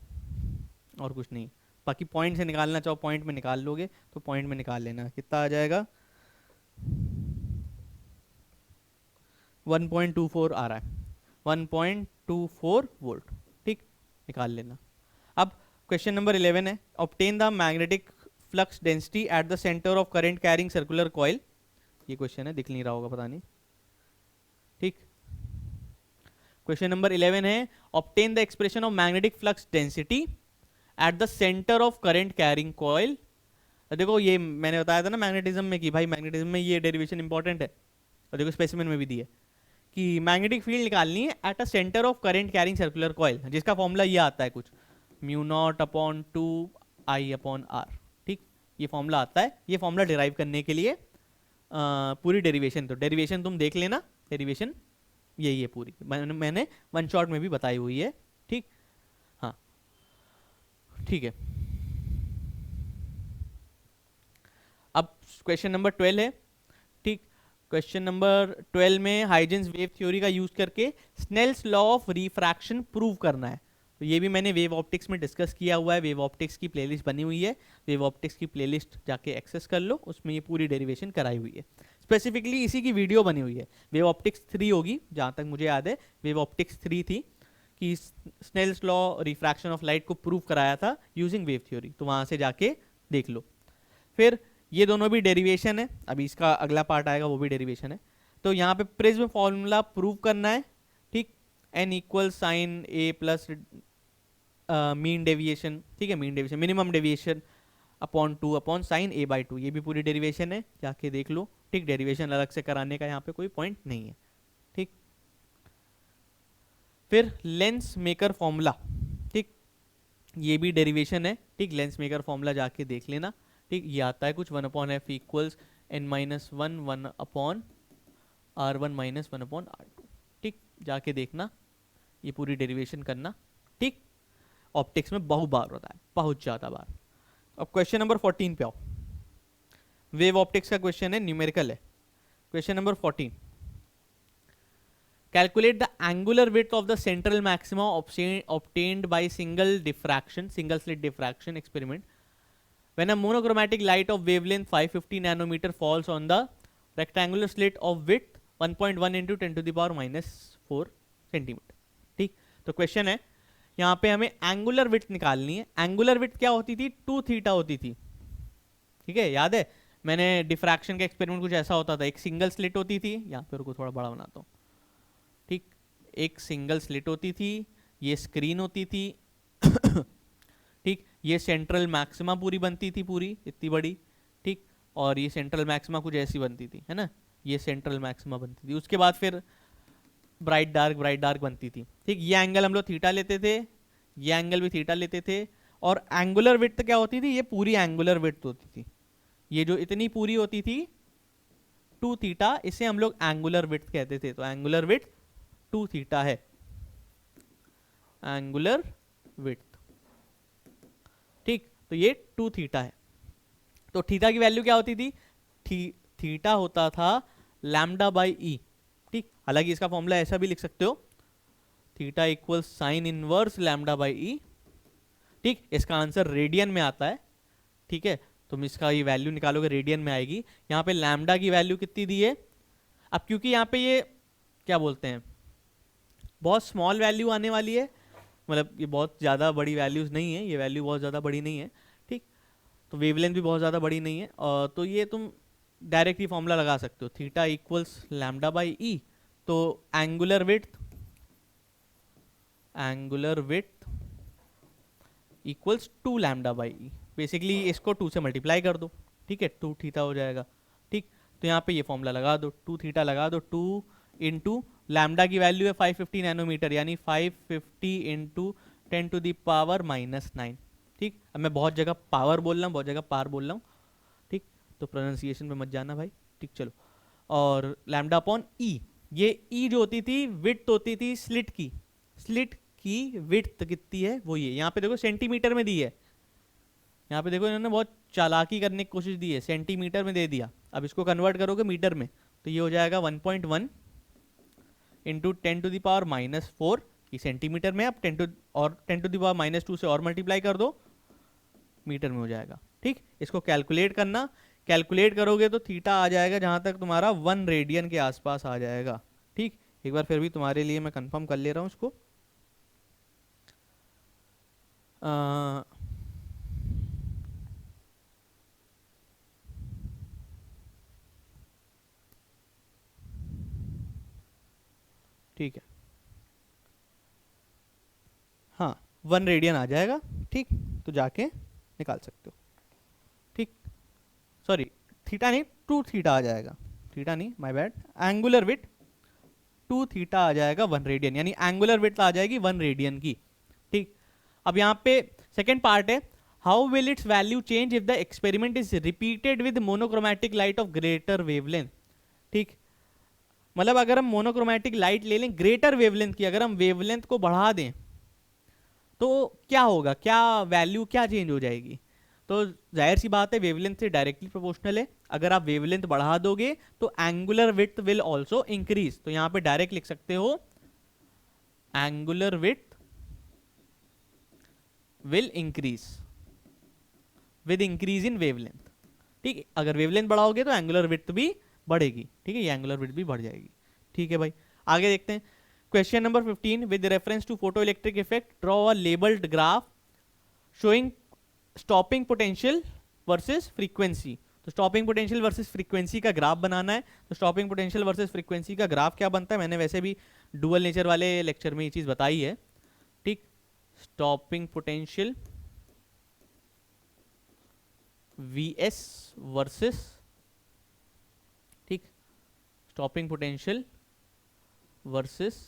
और कुछ नहीं। बाकी पॉइंट से निकालना चाहो पॉइंट में निकाल लोगे तो पॉइंट में निकाल लेना, कितना आ जाएगा 1.24 आ रहा है, 1.24 वोल्ट, ठीक, निकाल लेना। अब क्वेश्चन नंबर 11 है, obtain the magnetic flux density at the centre of current carrying circular coil. ये क्वेश्चन है, दिख नहीं रहा होगा पता नहीं, ठीक। क्वेश्चन नंबर 11 है, obtain the expression of magnetic flux density at the centre of current carrying coil. देखो ये मैंने बताया था ना मैग्नेटिज्म में कि भाई मैग्नेटिज्म में ये डेरिवेशन इंपॉर्टेंट है, और देखो स्पेसिमेन में भी दी है कि मैग्नेटिक फील्ड निकालनी है at a centre of current carrying circular coil, जिसका फॉर्मूला ये आता है कुछ mu naught upon 2 I upon R, ठीक, ये फॉर्मूला आता है। ये फॉर्मूला डिराइव करने के लिए पूरी डेरिवेशन, तो डेरिवेशन तुम देख लेना, डेरिवेशन यही है पूरी, मैंने वन शॉट में भी बताई हुई है, ठीक, हाँ ठीक है। अब क्वेश्चन नंबर 12 है, ठीक, क्वेश्चन नंबर 12 में हाइजेंस वेव थ्योरी का यूज करके Snell's law of refraction prove करना है। तो ये भी मैंने वेव ऑप्टिक्स में डिस्कस किया हुआ है, वेव ऑप्टिक्स की प्लेलिस्ट बनी हुई है, वेव ऑप्टिक्स की प्लेलिस्ट जाके एक्सेस कर लो, उसमें ये पूरी डेरिवेशन कराई हुई है, स्पेसिफिकली इसी की वीडियो बनी हुई है। वेव ऑप्टिक्स 3 होगी जहाँ तक मुझे याद है, वेव ऑप्टिक्स 3 थी कि Snell's law refraction of light को प्रूव कराया था यूजिंग वेव थ्योरी, तो वहाँ से जाके देख लो। फिर ये दोनों भी डेरिवेशन है, अभी इसका अगला पार्ट आएगा वो भी डेरिवेशन है। तो यहाँ पे प्रिज्म फॉर्मूला प्रूव करना है, ठीक, n equal sine a plus mean deviation, ठीक है, mean deviation minimum deviation upon 2 upon sine a by 2, ये भी पूरी डेरिवेशन है, जाके देख लो, ठीक, डेरिवेशन अलग से कराने का यहाँ पे कोई पॉइंट नहीं है, ठीक। फिर लेंस मेकर फॉर्मूला, ठीक, ये भी डेरिवेशन है, ठीक, लेंस मेकर फॉर्मूला जाके देख लेना, ठीक, ये आता है कुछ 1 upon F equals n minus 1 1 upon r1 minus 1 upon r2, ठीक, जाके देखना, ये पूरी डेरिवेशन करना, ठीक। ऑप्टिक्स में बहुत बार होता है, बहुत ज़्यादा बार। अब क्वेश्चन नंबर 14 पे आओ, वेव ऑप्टिक्स का क्वेश्चन है, न्यूमेरिकल है। Question number 14, calculate the angular width of the central maxima obtained by single slit diffraction experiment when a monochromatic light of wavelength 550 nanometer falls on the rectangular slit of width 1.1 into 10 to the power minus 4 centimetre, ठीक। तो question है यहाँ पे हमें angular width निकालनी है। Angular width क्या होती थी, 2 थीटा होती थी, ठीक है, याद है मैंने डिफ्रैक्शन का एक्सपेरिमेंट कुछ ऐसा होता था, एक सिंगल स्लिट होती थी, यहाँ पे रुको थोड़ा बड़ा बनाता हूँ, ठीक, एक सिंगल स्लिट होती थी, ये स्क्रीन होती थी ठीक, ये सेंट्रल मैक्सिमा पूरी बनती थी, पूरी इतनी बड़ी, ठीक, और ये सेंट्रल मैक्सिमा कुछ ऐसी बनती थी, है ना, ये सेंट्रल मैक्सिमा बनती थी। उसके बाद फिर ब्राइट डार्क बनती थी, ठीक, ये एंगल हम लोग थीटा लेते थे, ये एंगल भी थीटा लेते थे, और एंगुलर विड्थ क्या होती थी, ये पूरी एंगुलर विड्थ होती थी, ये जो इतनी पूरी होती थी 2 थीटा, इसे हम लोग एंगुलर विड्थ कहते थे। तो एंगुलर विड्थ 2 थीटा है, एंगुलर विड्थ, ठीक, तो ये 2 थीटा है। तो थीटा की वैल्यू क्या होती थी, थीटा होता था लैम्डा बाई ई, ठीक, हालांकि इसका फॉर्मूला ऐसा भी लिख सकते हो, theta equal sine inverse lambda by E, ठीक, इसका आंसर रेडियन में आता है, ठीक है, तुम इसका ये वैल्यू निकालोगे रेडियन में आएगी। यहाँ पे लैम्डा की वैल्यू कितनी दी है, अब क्योंकि यहाँ पे ये क्या बोलते हैं बहुत स्मॉल वैल्यू आने वाली है, मतलब ये बहुत ज़्यादा बड़ी वैल्यूज़ नहीं है, ये वैल्यू बहुत ज़्यादा बड़ी नहीं है, ठीक, तो वेवलेंथ भी बहुत ज़्यादा बड़ी नहीं है, और तो ये तुम डायरेक्ट ही फॉर्मूला लगा सकते हो, थीटा इक्वल्स लैम्डा बाई ई, तो angular width equals 2 lambda by E, basically इसको 2 से मल्टीप्लाई कर दो, ठीक है, 2 थीटा हो जाएगा, ठीक, तो यहाँ पे ये फॉर्मूला लगा दो, 2 थीटा लगा दो, 2 इंटू लैम्डा की वैल्यू है 550 नैनोमीटर, यानी 550 into 10 to the power minus 9, ठीक। अब मैं बहुत जगह पावर बोल रहा हूँ, बहुत जगह पार बोल रहा हूँ, ठीक, तो प्रोनाउंसिएशन पे मत जाना भाई, ठीक, चलो। और लैम्डा अपॉन ई, ये ई जो होती थी विड्थ होती थी स्लिट की विड्थ कितनी है वो, ये यहाँ पे देखो सेंटीमीटर में दी है, यहाँ पे देखो इन्होंने बहुत चालाकी करने की कोशिश दी है, सेंटीमीटर में दे दिया, अब इसको कन्वर्ट करोगे मीटर में तो ये हो जाएगा 1.1 into 10 to the power minus 4, कि सेंटीमीटर में आप 10⁻² से और मल्टीप्लाई कर दो, मीटर में हो जाएगा। ठीक, इसको कैलकुलेट करना, कैलकुलेट करोगे तो थीटा आ जाएगा जहां तक तुम्हारा 1 रेडियन के आसपास आ जाएगा। ठीक, एक बार फिर भी तुम्हारे लिए मैं कंफर्म कर ले रहा हूं इसको। ठीक है, हाँ 1 रेडियन आ जाएगा। ठीक, तो जाके निकाल सकते हो। ठीक, सॉरी थीटा नहीं, 2 थीटा आ जाएगा, थीटा नहीं, my bad, angular width 2 theta आ जाएगा 1 रेडियन, यानी एंगुलर विड्थ आ जाएगी 1 रेडियन की। ठीक, अब यहाँ पे सेकेंड पार्ट है, how will it's value change if the experiment is repeated with monochromatic light of greater wavelength. ठीक, मतलब अगर हम मोनोक्रोमैटिक लाइट ले लें ग्रेटर वेवलेंथ की, अगर हम वेवलेंथ को बढ़ा दें तो क्या होगा, क्या वैल्यू क्या चेंज हो जाएगी। तो जाहिर सी बात है वेवलेंथ से डायरेक्टली प्रोपोर्शनल है, अगर आप वेवलेंथ बढ़ा दोगे तो angular width will also increase. तो यहां पे डायरेक्ट लिख सकते हो angular width will increase with increase in wavelength. ठीक है, अगर वेवलेंथ बढ़ाओगे तो एंगुलर विड्थ भी बढ़ेगी। ठीक है, ये एंगुलर विड्थ भी बढ़ जाएगी। ठीक है भाई, आगे देखते हैं question number 15, with reference to photo electric effect draw a labelled graph showing stopping potential versus frequency. तो स्टॉपिंग पोटेंशियल वर्सेस फ्रीक्वेंसी का ग्राफ बनाना है। तो स्टॉपिंग पोटेंशियल वर्सेस फ्रीक्वेंसी का ग्राफ क्या बनता है, मैंने वैसे भी डुअल नेचर वाले लेक्चर में ये चीज बताई है। ठीक, स्टॉपिंग पोटेंशियल Vs वर्सेस, ठीक, स्टॉपिंग पोटेंशियल वर्सेस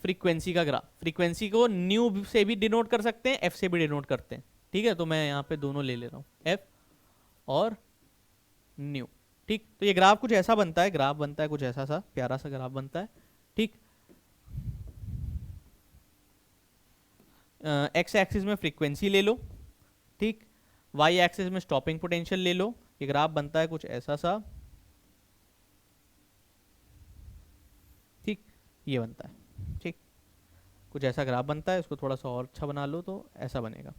फ्रीक्वेंसी का ग्राफ। फ्रीक्वेंसी को न्यू से भी डिनोट कर सकते हैं, एफ से भी डिनोट करते हैं। ठीक है, तो मैं यहाँ पे दोनों ले रहा हूँ, एफ और न्यू। ठीक, तो ये ग्राफ कुछ ऐसा बनता है, ग्राफ बनता है कुछ ऐसा सा प्यारा सा ग्राफ बनता है। ठीक, एक्स एक्सिस में फ्रीक्वेंसी ले लो, ठीक, वाई एक्सिस में स्टॉपिंग पोटेंशियल ले लो। ये ग्राफ बनता है कुछ ऐसा सा, ठीक, ये बनता है। ठीक, कुछ ऐसा ग्राफ बनता है, इसको थोड़ा सा और अच्छा बना लो तो ऐसा बनेगा।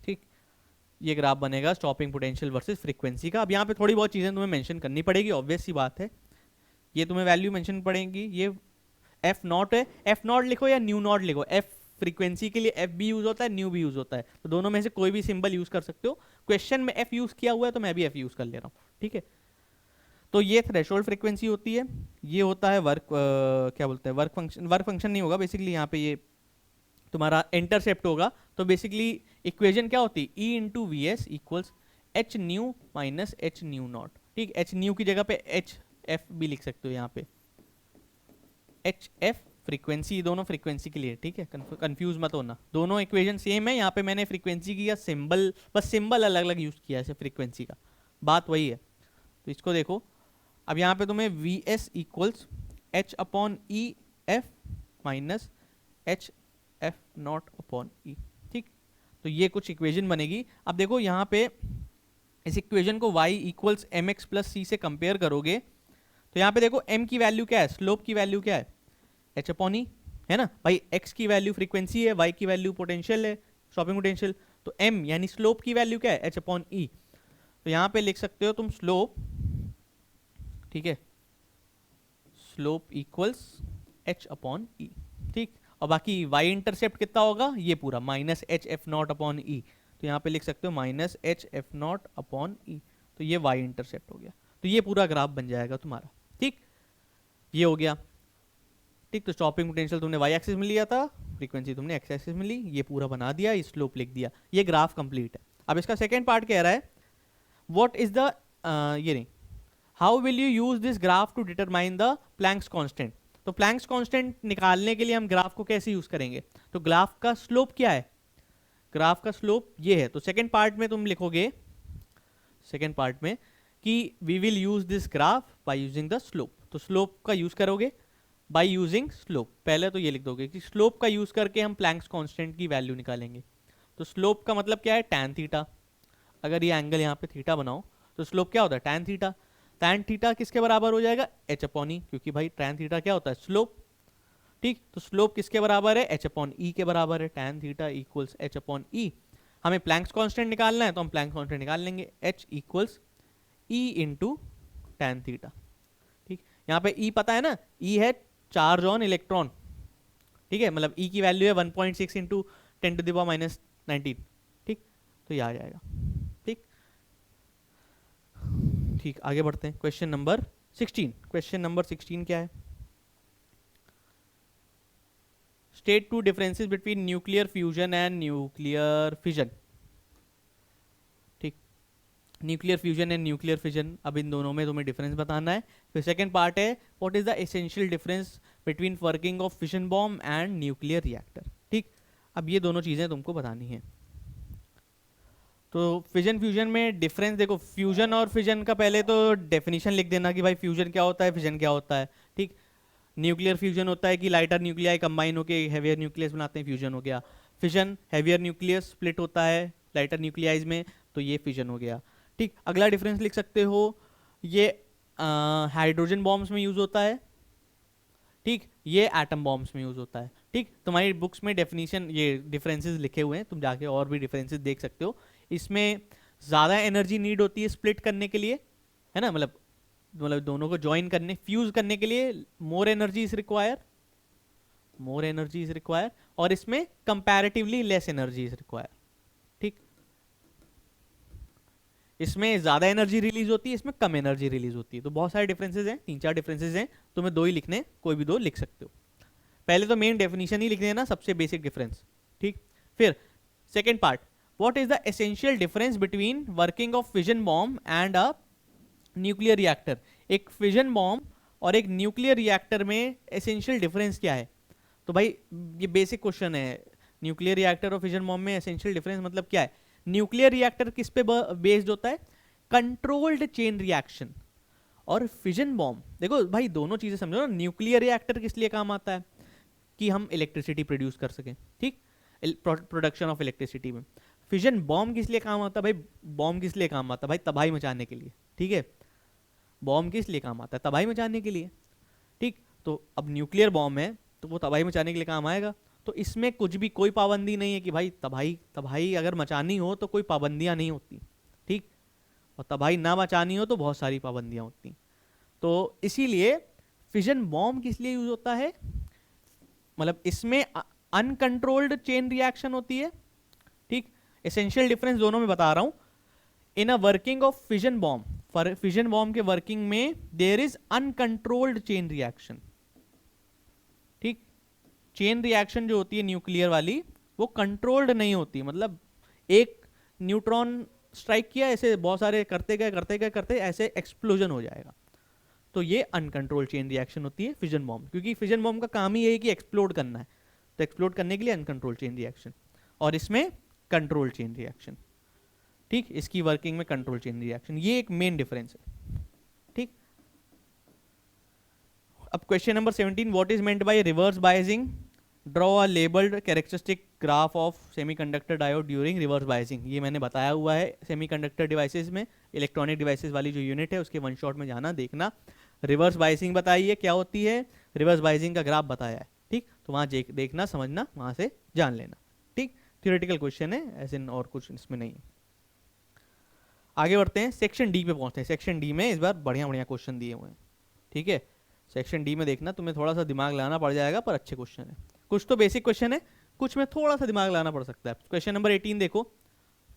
ठीक, ये ग्राफ बनेगा स्टॉपिंग पोटेंशियल वर्सेस फ्रीक्वेंसी का। अब यहाँ पे थोड़ी बहुत चीजें तुम्हें मेंशन करनी पड़ेगी, ऑब्वियस सी बात है, ये तुम्हें वैल्यू मेंशन पड़ेगी। ये एफ नॉट है, एफ नॉट लिखो या न्यू नॉट लिखो, एफ फ्रीक्वेंसी के लिए एफ भी यूज होता है, न्यू भी यूज होता है, तो दोनों में से कोई भी सिंबल यूज कर सकते हो। क्वेश्चन में एफ यूज किया हुआ है तो मैं भी एफ यूज कर ले रहा हूँ। ठीक है, तो ये थ्रेशोल्ड फ्रीक्वेंसी होती है, ये होता है वर्क क्या बोलते हैं, वर्क फंक्शन, वर्क फंक्शन नहीं होगा बेसिकली, यहाँ पे ये तुम्हारा इंटरसेप्ट होगा। तो बेसिकली इक्वेशन क्या होती है, E into we S equals H new minus H new not. ठीक, एच न्यू की जगह पे एच एफ भी लिख सकते हो यहाँ पे, एच एफ फ्रीक्वेंसी, दोनों फ्रीक्वेंसी के लिए। ठीक है, कंफ्यूज मत होना, दोनों इक्वेशन सेम है। यहाँ पे मैंने फ्रीक्वेंसी की या सिंबल, बस सिंबल अलग अलग यूज किया है फ्रीक्वेंसी का, बात वही है। तो इसको देखो, अब यहाँ पे तुम्हें V S equals H upon E F minus H F naught upon E. ठीक, तो ये कुछ इक्वेशन बनेगी। अब देखो यहाँ पे इस इक्वेशन को y equals M X plus C से कंपेयर करोगे तो यहाँ पे देखो m की वैल्यू क्या है, स्लोप की वैल्यू क्या है, h अपॉन ई है ना भाई। x की वैल्यू फ्रीक्वेंसी है, y की वैल्यू पोटेंशियल है, स्टॉपिंग पोटेंशियल। तो m यानी स्लोप की वैल्यू क्या है, h अपॉन ई। तो यहाँ पे लिख सकते हो तुम स्लोप, ठीक है, slope equals h upon E. ठीक, और बाकी y इंटरसेप्ट कितना होगा, ये पूरा minus H F naught upon E. तो यहाँ पे लिख सकते हो minus H F naught upon E. तो ये y इंटरसेप्ट हो गया, तो ये पूरा ग्राफ बन जाएगा तुम्हारा। ठीक, ये हो गया। ठीक, तो स्टॉपिंग पोटेंशियल तुमने y एक्सिस में लिया था, फ्रीक्वेंसी तुमने x एक्सिस में ली, ये पूरा बना दिया, ये स्लोप लिख दिया, ये ग्राफ कंप्लीट है। अब इसका सेकंड पार्ट कह रहा है व्हाट इज द ये नहीं, how will you use this graph to determine the Planck's constant. तो प्लैंक्स कांस्टेंट निकालने के लिए हम ग्राफ को कैसे यूज करेंगे, तो ग्राफ का स्लोप क्या है, ग्राफ का स्लोप ये है। तो सेकंड पार्ट में तुम लिखोगे, सेकंड पार्ट में कि we will use this graph by using the slope. तो स्लोप का यूज करोगे बाय यूजिंग स्लोप, पहले तो ये लिख दोगे कि स्लोप का यूज करके हम प्लैंक्स कांस्टेंट की वैल्यू निकालेंगे। तो स्लोप का मतलब क्या है, टैन थीटा। अगर ये एंगल यहाँ पे थीटा बनाओ तो स्लोप क्या होता है, tan थीटा। tan थीटा किसके बराबर हो जाएगा, h अपॉन ई, क्योंकि भाई tan थीटा क्या होता है, स्लोप। ठीक, तो स्लोप किसके बराबर है, h अपॉन ई के बराबर है। tan theta equals h upon E. हमें प्लैंक्स कांस्टेंट निकालना है तो हम प्लैंक्स कांस्टेंट निकाल लेंगे, h equals E into tan theta. ठीक, यहाँ पे ई पता है ना, ई है चार्ज ऑन इलेक्ट्रॉन। ठीक है, मतलब ई की वैल्यू है 1.6 इंटू 10⁻⁻19। ठीक, तो ये आ जाएगा। ठीक ठीक, आगे बढ़ते हैं। Question number 16। क्वेश्चन नंबर 16 क्या है, state two differences between nuclear fusion and nuclear fission. ठीक, nuclear fusion and nuclear fission, अब इन दोनों में तुम्हें डिफरेंस बताना है। फिर सेकंड पार्ट है what is the essential difference between working of fission bomb and nuclear reactor. ठीक, अब ये दोनों चीज़ें तुमको बतानी है। तो फिजन फ्यूजन में डिफरेंस देखो, फ्यूजन और फिजन का पहले तो डेफिनेशन लिख देना कि भाई फ्यूजन क्या होता है, फिजन क्या होता है। ठीक, न्यूक्लियर फ्यूजन होता है कि लाइटर न्यूक्लियाई कंबाइन होकर हैवियर न्यूक्लियस बनाते हैं, फ्यूजन हो गया। फिजन हैवियर न्यूक्लियस स्प्लिट होता है लाइटर न्यूक्लियाइज में, तो ये फिजन हो गया। ठीक, अगला डिफरेंस लिख सकते हो, ये हाइड्रोजन बॉम्ब्स में यूज होता है। ठीक, ये एटम बॉम्ब्स में यूज होता है। ठीक, तुम्हारी बुक्स में डेफिनेशन ये डिफरेंसेस लिखे हुए हैं, तुम जाके और भी डिफरेंसेस देख सकते हो। इसमें ज़्यादा एनर्जी नीड होती है स्प्लिट करने के लिए, है ना, मतलब दोनों को ज्वाइन करने, फ्यूज करने के लिए more energy is require, more energy is require. और इसमें comparatively less energy is require. ठीक, इसमें ज़्यादा एनर्जी रिलीज होती है, इसमें कम एनर्जी रिलीज होती है। तो बहुत सारे डिफरेंसेस हैं, 3-4 डिफरेंसेस हैं, तुम्हें 2 ही लिखने, कोई भी 2 लिख सकते हो। पहले तो मेन डेफिनेशन ही लिख देना, सबसे बेसिक डिफरेंस। ठीक, फिर second part, what is the essential difference between working of fission bomb and a nuclear reactor. एक फिजन बॉम्ब और एक न्यूक्लियर रिएक्टर में एसेंशियल डिफरेंस क्या है। तो भाई ये बेसिक क्वेश्चन है, न्यूक्लियर रिएक्टर और फिजन बॉम्ब में एसेंशियल डिफरेंस मतलब क्या है। न्यूक्लियर रिएक्टर किस पे बेस्ड होता है, कंट्रोल्ड चेन रिएक्शन। और फिजन बॉम्ब, देखो भाई दोनों चीजें समझो ना, न्यूक्लियर रिएक्टर किस लिए काम आता है, कि हम इलेक्ट्रिसिटी प्रोड्यूस कर सकें। ठीक, प्रोडक्शन ऑफ इलेक्ट्रिसिटी में। फिजन बॉम्ब किस लिए काम आता है भाई, बॉम्ब किस लिए काम आता है भाई, तबाही मचाने के लिए। ठीक है, बॉम्ब किस लिए काम आता है, तबाही मचाने के लिए। ठीक, तो अब न्यूक्लियर बॉम्ब है तो वो तबाही मचाने के लिए काम आएगा। तो इसमें कुछ भी कोई पाबंदी नहीं है कि भाई तबाही अगर मचानी हो तो कोई पाबंदियां नहीं होती। ठीक, और तबाही ना मचानी हो तो बहुत सारी पाबंदियां होती। तो इसीलिए फिजन बॉम्ब किस लिए यूज होता है, मतलब इसमें अनकंट्रोल्ड चेन रिएक्शन होती है। ठीक, एसेंशियल डिफरेंस दोनों में बता रहा हूं। In a working of fission bomb, fission bomb के वर्किंग में there is uncontrolled chain reaction. ठीक, चेन रिएक्शन जो होती है न्यूक्लियर वाली, वो कंट्रोल्ड नहीं होती, मतलब एक न्यूट्रॉन स्ट्राइक किया, ऐसे बहुत सारे करते गए ऐसे एक्सप्लोजन हो जाएगा। तो ये अनकंट्रोल्ड चेन रिएक्शन होती है फिजन बॉम्ब, क्योंकि फिजन बॉम्ब का काम ही है कि एक्सप्लोड करना है। तो एक्सप्लोड करने के लिए अनकंट्रोल्ड चेन रिएक्शन, और इसमें कंट्रोल चेन रिएक्शन। ठीक, इसकी वर्किंग में कंट्रोल चेन रिएक्शन, ये एक मेन डिफरेंस है। ठीक, अब question number 17, what is meant bye reverse biasing, draw a labelled characteristic graph of semiconductor diode during reverse biasing. ये मैंने बताया हुआ है सेमीकंडक्टर डिवाइसेस में, इलेक्ट्रॉनिक डिवाइसेस वाली जो यूनिट है उसके वन शॉट में जाना देखना। रिवर्स बायसिंग बताइए क्या होती है, रिवर्स बायसिंग का ग्राफ बताया है। ठीक, तो वहाँ देखना समझना, वहाँ से जान लेना। ठीक, थियोरेटिकल क्वेश्चन है, ऐसे और कुछ इसमें नहीं है। आगे बढ़ते हैं, सेक्शन डी पे पहुंचते हैं। सेक्शन डी में इस बार बढ़िया बढ़िया क्वेश्चन दिए हुए हैं। ठीक है, सेक्शन डी में देखना, तुम्हें थोड़ा सा दिमाग लगाना पड़ जाएगा, पर अच्छे क्वेश्चन है। कुछ तो बेसिक क्वेश्चन है, कुछ में थोड़ा सा दिमाग लगाना पड़ सकता है। क्वेश्चन नंबर 18 देखो।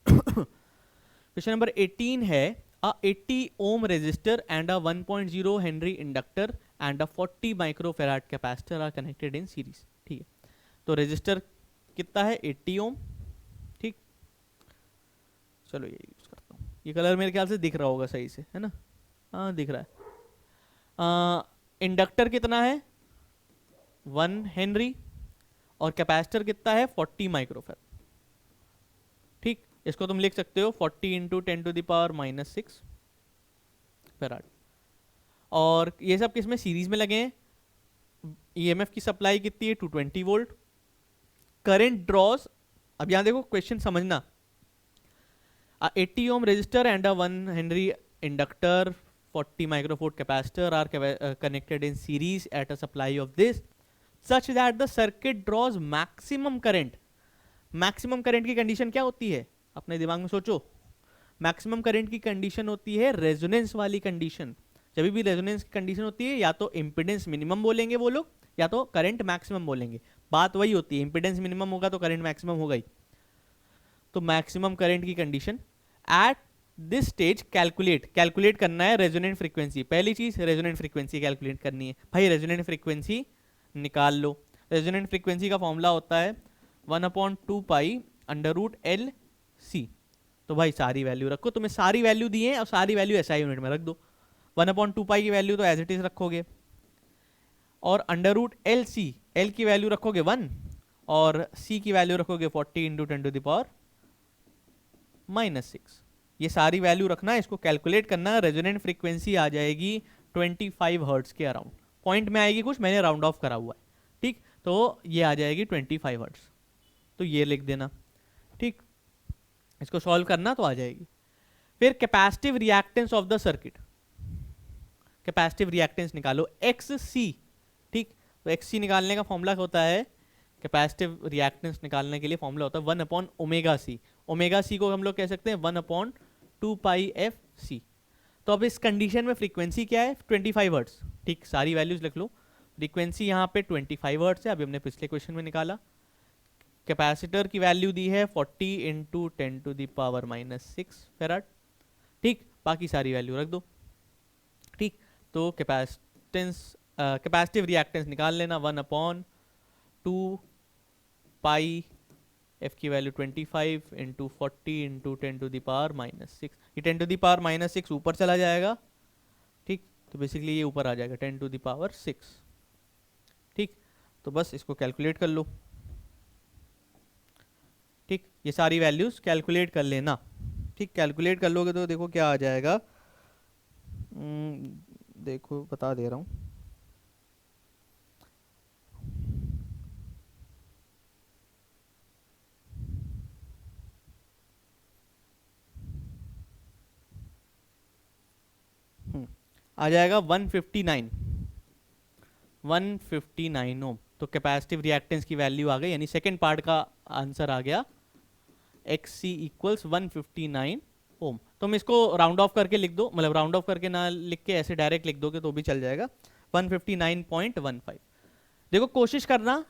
क्वेश्चन नंबर 18 है, a 80 ohm resistor and a 1.0 Henry inductor and a 40 microfarad capacitor are connected in series। ठीक है, तो रेजिस्टर कितना है, 80 ओम। ठीक, चलो ये यूज करता हूँ, ये कलर मेरे ख्याल से दिख रहा होगा सही से, है ना, हाँ दिख रहा है। इंडक्टर कितना है, 1 हेनरी, और कैपेसिटर कितना है, 40 माइक्रोफैराड। ठीक, इसको तुम लिख सकते हो 40 इंटू 10⁻⁻6 फैराड। और ये सब किसमें, सीरीज में लगे हैं। ईएमएफ की सप्लाई कितनी है, 220 वोल्ट। करंट ड्रॉज, अब यहां देखो क्वेश्चन समझना, 80 ohm resistor and a 1 Henry inductor, 40 microfarad capacitor are connected in series at a supply of this such that the circuit draws maximum current. Maximum current की condition क्या होती है, अपने दिमाग में सोचो. मैक्सिमम करंट की कंडीशन होती है रेजोनेंस वाली कंडीशन. जब भी रेजोनेंस की कंडीशन होती है या तो इंपिडेंस मिनिमम बोलेंगे वो लोग या तो करंट मैक्सिमम बोलेंगे. बात वही होती है, इंपिडेंस मिनिमम होगा तो करंट मैक्सिमम होगा ही. तो मैक्सिमम करंट की condition at this stage calculate करना है रेजोनेंट फ्रीक्वेंसी. पहली चीज रेजोनेंट फ्रीक्वेंसी कैलकुलेट करनी है. भाई रेजोनेंट फ्रीक्वेंसी निकाल लो. रेजोनेंट फ्रीक्वेंसी का फॉर्मूला होता है 1/2 pi under root L C. तो भाई सारी वैल्यू रखो, तुम्हें सारी वैल्यू दी है और सारी वैल्यू SI यूनिट में रख दो. 1/2 पाई की वैल्यू तो एज इट इज रखोगे और under root L C, L की वैल्यू रखोगे 1 और सी की वैल्यू रखोगे 40 इंटू 10⁻⁻⁶. ये सारी वैल्यू रखना है, इसको कैलकुलेट करना. रेजोनेंट फ्रीक्वेंसी आ जाएगी 25 हर्ट्ज के अराउंड. पॉइंट में आएगी कुछ, मैंने राउंड ऑफ करा हुआ है. ठीक, तो ये आ जाएगी 25 हर्ट्ज. तो ये लिख देना. ठीक, इसको सॉल्व करना तो आ जाएगी. फिर capacitive reactance of the circuit, capacitive reactance निकालो XC. ठीक, तो XC निकालने का फॉर्मूला होता है, कैपेसिटिव रिएक्टेंस निकालने के लिए फॉर्मूला होता है 1/ωc. ओमेगा सी को हम लोग कह सकते हैं 1/2 पाई FC. तो अब इस कंडीशन में फ्रीक्वेंसी क्या है 25 हर्ट्ज. ठीक, सारी वैल्यूज लिख लो. फ्रीक्वेंसी यहाँ पे 25 हर्ट्ज है, अभी हमने पिछले क्वेश्चन में निकाला. कैपेसिटर की वैल्यू दी है 40 इंटू 10⁻⁻⁶ फेराड. ठीक, बाकी सारी वैल्यू रख दो. ठीक, तो कैपेसिटिव रिएक्टेंस निकाल लेना 1/2 पाई F की वैल्यू 25 इंटू 40 इंटू 10⁻⁻⁶. ये 10⁻⁻⁶ ऊपर चला जाएगा. ठीक, तो बेसिकली ये ऊपर आ जाएगा 10⁻⁶. ठीक, तो बस इसको कैलकुलेट कर लो. ठीक, ये सारी वैल्यूज कैलकुलेट कर लेना. ठीक, कैलकुलेट कर लोगे तो देखो क्या आ जाएगा. देखो बता दे रहा हूँ. आ जाएगा 159 ओम. तो कैपेसिटिव रिएक्टेंस की वैल्यू आ गई, यानी सेकेंड पार्ट का आंसर आ गया XC इक्वल्स 159 ओम. तुम इसको राउंड ऑफ करके लिख दो, मतलब राउंड ऑफ करके ना लिख के ऐसे डायरेक्ट लिख दोगे तो भी चल जाएगा 159.15. देखो कोशिश करना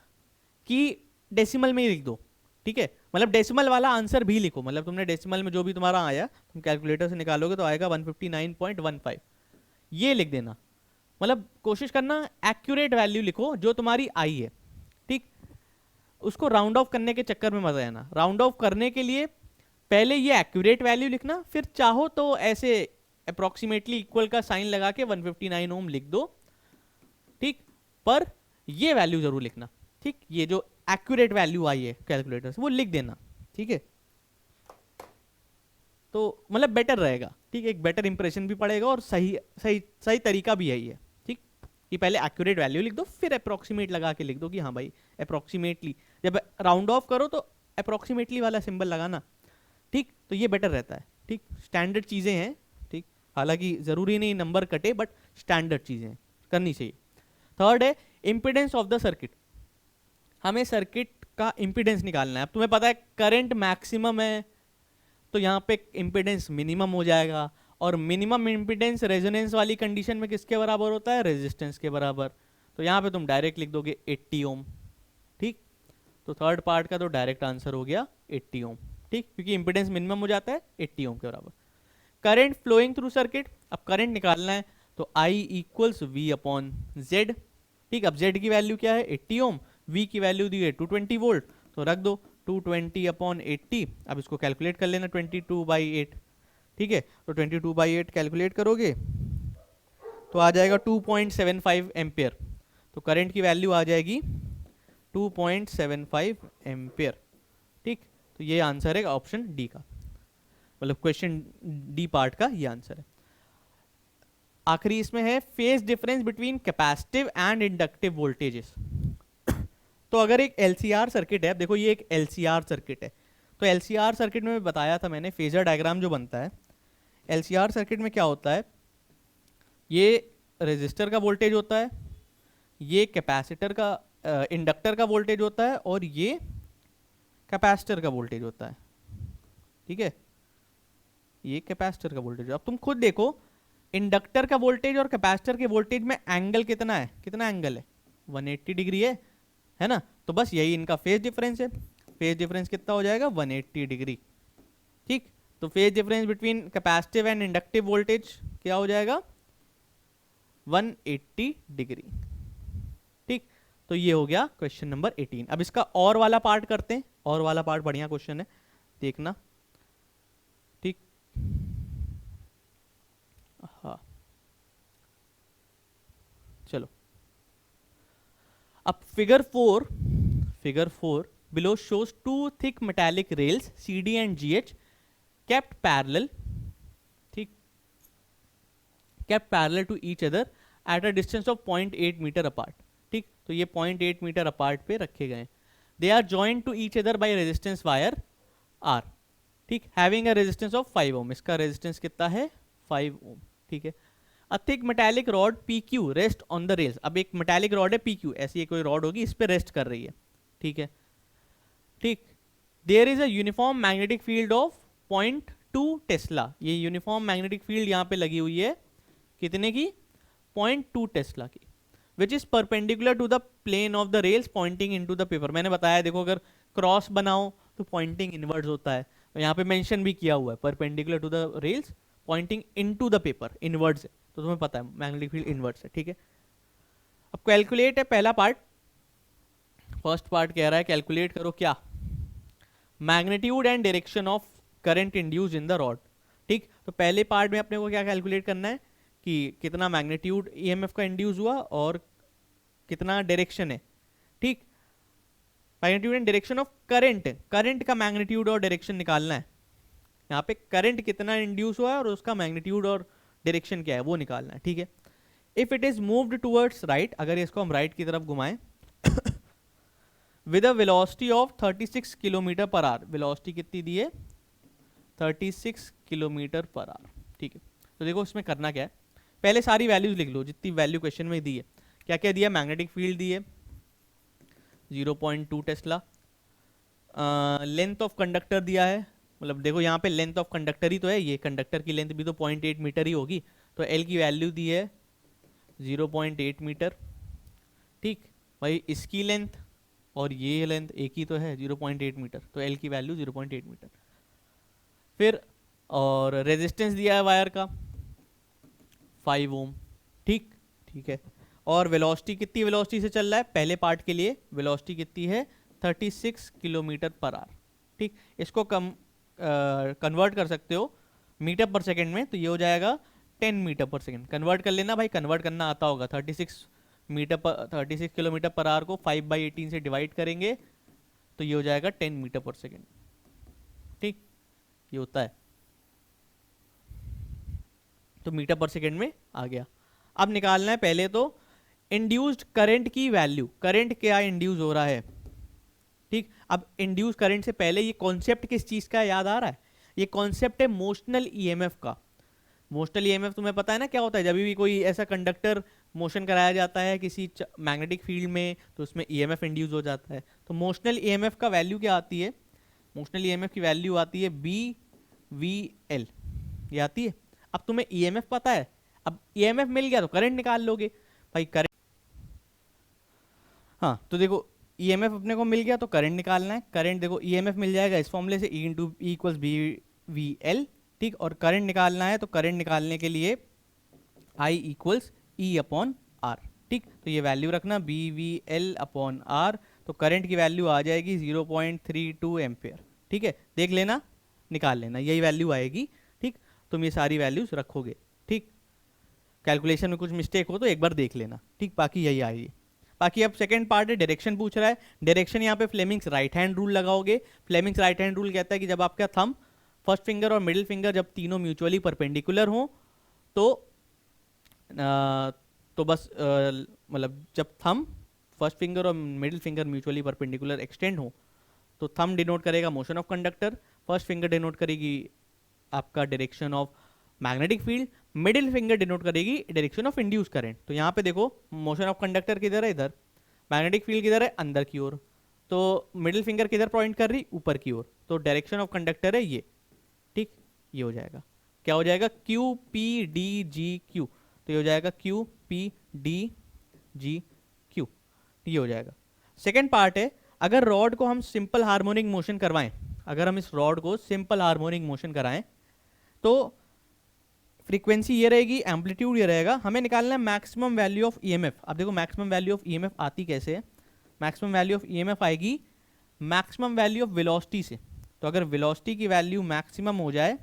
कि डेसिमल में ही लिख दो. ठीक है, मतलब डेसिमल वाला आंसर भी लिखो. मतलब तुमने डेसिमल में जो भी तुम्हारा आया तुम कैलकुलेटर से निकालोगे तो आएगा 159.15. ये लिख देना. मतलब कोशिश करना एक्यूरेट वैल्यू लिखो जो तुम्हारी आई है. ठीक, उसको राउंड ऑफ करने के चक्कर में मत आना. राउंड ऑफ करने के लिए पहले ये एक्यूरेट वैल्यू लिखना, फिर चाहो तो ऐसे अप्रोक्सीमेटली इक्वल का साइन लगा के 159 ओम लिख दो. ठीक, पर ये वैल्यू जरूर लिखना. ठीक, ये जो एक्यूरेट वैल्यू आई है कैलकुलेटर से वो लिख देना. ठीक है, तो मतलब बेटर रहेगा. ठीक, एक बेटर इंप्रेशन भी पड़ेगा और सही सही सही तरीका भी है ये. ठीक, कि पहले एक्यूरेट वैल्यू लिख दो फिर अप्रोक्सीमेट लगा के लिख दो कि हाँ भाई अप्रोक्सीमेटली. जब राउंड ऑफ करो तो अप्रोक्सीमेटली वाला सिंबल लगाना. ठीक, तो ये बेटर रहता है. ठीक, स्टैंडर्ड चीज़ें हैं. ठीक, हालांकि ज़रूरी नहीं नंबर कटे, बट स्टैंडर्ड चीज़ें करनी चाहिए. थर्ड है इम्पिडेंस ऑफ द सर्किट. हमें सर्किट का इम्पिडेंस निकालना है. अब तुम्हें पता है करंट मैक्सिमम है तो यहाँ पे इम्पिडेंस मिनिमम हो जाएगा, और मिनिमम इम्पिडेंस रेजोनेंस वाली कंडीशन में किसके बराबर होता है, रेजिस्टेंस के बराबर. तो यहाँ पे तुम डायरेक्ट लिख दोगे 80 ओम. ठीक, तो थर्ड पार्ट का तो डायरेक्ट आंसर हो गया 80 ओम. ठीक, क्योंकि इम्पिडेंस मिनिमम हो जाता है 80 ओम के बराबर. करंट फ्लोइंग थ्रू सर्किट, अब करंट निकालना है तो I इक्वल्स V/Z. ठीक, अब Z की वैल्यू क्या है 80 ओम, V की वैल्यू दी है 220 वोल्ट, तो रख दो 220/80. अब इसको कैलकुलेट कर लेना 22/8. ठीक है, तो 22/8 कैलकुलेट करोगे तो आ जाएगा 2.75 एम्पियर. तो करंट की वैल्यू आ जाएगी 2.75 एम्पियर. ठीक, तो ये आंसर है ऑप्शन डी का, मतलब क्वेश्चन डी पार्ट का ये आंसर है. आखिरी इसमें है phase difference between capacitive and inductive voltages. तो अगर एक LCR सर्किट है, अब देखो ये एक LCR सर्किट है, तो एलसीआर सर्किट में बताया था मैंने, फेजर डायग्राम जो बनता है एलसीआर सर्किट में क्या होता है, ये रेजिस्टर का वोल्टेज होता है, ये कैपेसिटर का इंडक्टर का वोल्टेज होता है, और ये कैपेसिटर का वोल्टेज होता है। ठीक है, ये कैपेसिटर का वोल्टेज। अब तुम खुद देखो इंडक्टर का वोल्टेज और कैपेसिटर के वोल्टेज में एंगल कितना है, कितना एंगल है, 180 डिग्री है ना। तो बस यही इनका फेज डिफरेंस है। फेज डिफरेंस कितना हो जाएगा, 180 डिग्री। ठीक, तो phase difference between capacitive and inductive voltage क्या हो जाएगा, 180 डिग्री। ठीक, तो ये हो गया क्वेश्चन नंबर 18। अब इसका और वाला पार्ट करते हैं, और वाला पार्ट बढ़िया क्वेश्चन है, देखना। ठीक, हाँ चलो, अब figure 4 below shows two thick metallic rails CD and GH kept parallel, ठीक, kept parallel to each other at a distance of 0.8 meter apart। ठीक, तो ये 0.8 मीटर अपार्ट पे रखे गए। They are joint to each other by resistance wire R. ठीक, having a resistance of 5 ohm. इसका resistance कितना है, 5 ओम। ठीक है, a thick metallic rod PQ rest on the rails. अब एक मेटालिक रॉड है PQ, ऐसी कोई रॉड होगी, इस पे रेस्ट कर रही है। ठीक है, ठीक, there is a uniform magnetic field of 0.2 tesla. ये यूनिफॉर्म मैग्नेटिक फील्ड यहाँ पे लगी हुई है, कितने की, 0.2 टेस्ला की, which is perpendicular to the plane of the rails pointing into the paper. मैंने बताया देखो, अगर क्रॉस बनाओ तो पॉइंटिंग इनवर्ड्स होता है, तो यहाँ पे मेंशन भी किया हुआ है perpendicular to the rails pointing into the paper, inwards है, तो तुम्हें पता है मैग्नेटिक फील्ड इनवर्ड्स है। ठीक है, अब कैलकुलेट है पहला पार्ट। फर्स्ट पार्ट कह रहा है कैलकुलेट करो क्या, magnitude and direction of current induced in the rod. ठीक, तो पहले पार्ट में अपने को क्या कैलकुलेट करना है कि कितना मैग्नीट्यूड ईएमएफ का इंड्यूस हुआ और कितना डायरेक्शन है। ठीक, magnitude and direction of current, current का मैग्नीट्यूड और डायरेक्शन निकालना है। यहाँ पे करंट कितना इंड्यूस हुआ है और उसका मैग्नीट्यूड और डायरेक्शन क्या है वो निकालना है। ठीक है, if it is moved towards right, अगर इसको हम राइट की तरफ घुमाएं with a velocity of 36 kilometre per hour. Velocity कितनी दी है, 36 किलोमीटर पर आवर। ठीक है, तो देखो इसमें करना क्या है, पहले सारी वैल्यूज लिख लो जितनी वैल्यू क्वेश्चन में दी है। क्या क्या दिया, मैग्नेटिक फील्ड दी है 0.2 टेस्ला, लेंथ ऑफ कंडक्टर दिया है, मतलब देखो यहाँ पे लेंथ ऑफ कंडक्टर ही तो है, ये कंडक्टर की लेंथ भी तो 0.8 मीटर ही होगी, तो एल की वैल्यू दी है 0.8 मीटर। ठीक, भाई इसकी लेंथ और ये लेंथ एक ही तो है 0.8 मीटर, तो एल की वैल्यू 0.8 मीटर। फिर और रेजिस्टेंस दिया है वायर का 5 ओम। ठीक, ठीक है, और वेलोसिटी कितनी वेलोसिटी से चल रहा है, पहले पार्ट के लिए वेलोसिटी कितनी है 36 किलोमीटर पर आवर। ठीक, इसको कन्वर्ट कर सकते हो मीटर पर सेकंड में, तो ये हो जाएगा 10 मीटर पर सेकंड। कन्वर्ट कर लेना भाई, कन्वर्ट करना आता होगा। 36 किलोमीटर पर आवर को 5/18 से डिवाइड करेंगे तो ये हो जाएगा 10 मीटर पर सेकंड। ठीक, ये होता है, तो मीटर पर सेकंड में आ गया। अब निकालना है पहले तो इंड्यूस्ड करंट की वैल्यू, करंट क्या इंड्यूस हो रहा है। ठीक, अब इंड्यूस करंट से पहले ये कॉन्सेप्ट किस चीज का याद आ रहा है, ये कॉन्सेप्ट है मोशनल ईएमएफ का। मोशनल ईएमएफ तुम्हें पता है ना क्या होता है, जब भी कोई ऐसा कंडक्टर मोशन कराया जाता है किसी मैग्नेटिक फील्ड में तो उसमें ईएमएफ इंड्यूस हो जाता है। तो मोशनल ईएमएफ का वैल्यू क्या आती है, मोशनल ईएमएफ की वैल्यू आती है BVL, ये आती है। अब तुम्हें ईएमएफ पता है, अब ईएमएफ मिल गया तो करंट निकाल लोगे भाई, करंट। हाँ, तो देखो ईएमएफ अपने को मिल गया तो करंट निकालना है। करंट देखो ईएमएफ मिल जाएगा इस फॉर्मूले से, E × E = BVL। ठीक, और करंट निकालना है तो करंट निकालने के लिए I = E/R। ठीक, तो ये वैल्यू रखना BVL/R, तो करंट की वैल्यू आ जाएगी 0.32 एम्पेयर। ठीक है, देख लेना, निकाल लेना, यही वैल्यू आएगी। ठीक, तुम ये सारी वैल्यूज रखोगे। ठीक, कैलकुलेशन में कुछ मिस्टेक हो तो एक बार देख लेना। ठीक, बाकी यही आएगी। बाकी अब सेकंड पार्ट है, डायरेक्शन पूछ रहा है। डायरेक्शन यहाँ पे फ्लेमिंग्स राइट हैंड रूल लगाओगे। फ्लेमिंग्स राइट हैंड रूल कहता है कि जब आपका थंब, फर्स्ट फिंगर और मिडिल फिंगर जब तीनों म्यूचुअली परपेंडिकुलर हो तो बस मतलब जब थंब, फर्स्ट फिंगर और middle finger mutually perpendicular extend हो तो थंब डिनोट करेगा motion of conductor, first finger denote करेगी आपका direction of magnetic field, middle finger denote करेगी डायरेक्शन ऑफ इंड्यूस करंट। तो यहाँ पे देखो मोशन ऑफ कंडक्टर किधर है, इधर, मैग्नेटिक फील्ड किधर है, अंदर की ओर, तो मिडिल फिंगर किधर पॉइंट कर रही, ऊपर की ओर, तो डायरेक्शन ऑफ कंडक्टर है ये, ठीक, ये हो जाएगा, क्या हो जाएगा, Q P D G Q, तो ये हो जाएगा Q P D G Q, ये हो जाएगा। सेकेंड पार्ट है, अगर रॉड को हम सिंपल हार्मोनिक मोशन करवाएं, अगर हम इस रॉड को सिंपल हार्मोनिक मोशन कराएं तो फ्रीक्वेंसी ये रहेगी, एम्पलीट्यूड ये रहेगा, हमें निकालना है मैक्सिमम वैल्यू ऑफ ईएमएफ। अब देखो मैक्सिमम वैल्यू ऑफ ईएमएफ आती कैसे है, मैक्सिमम वैल्यू ऑफ ईएमएफ आएगी मैक्सिमम वैल्यू ऑफ वेलोसिटी से। तो अगर वेलोसिटी की वैल्यू मैक्सिमम हो जाए,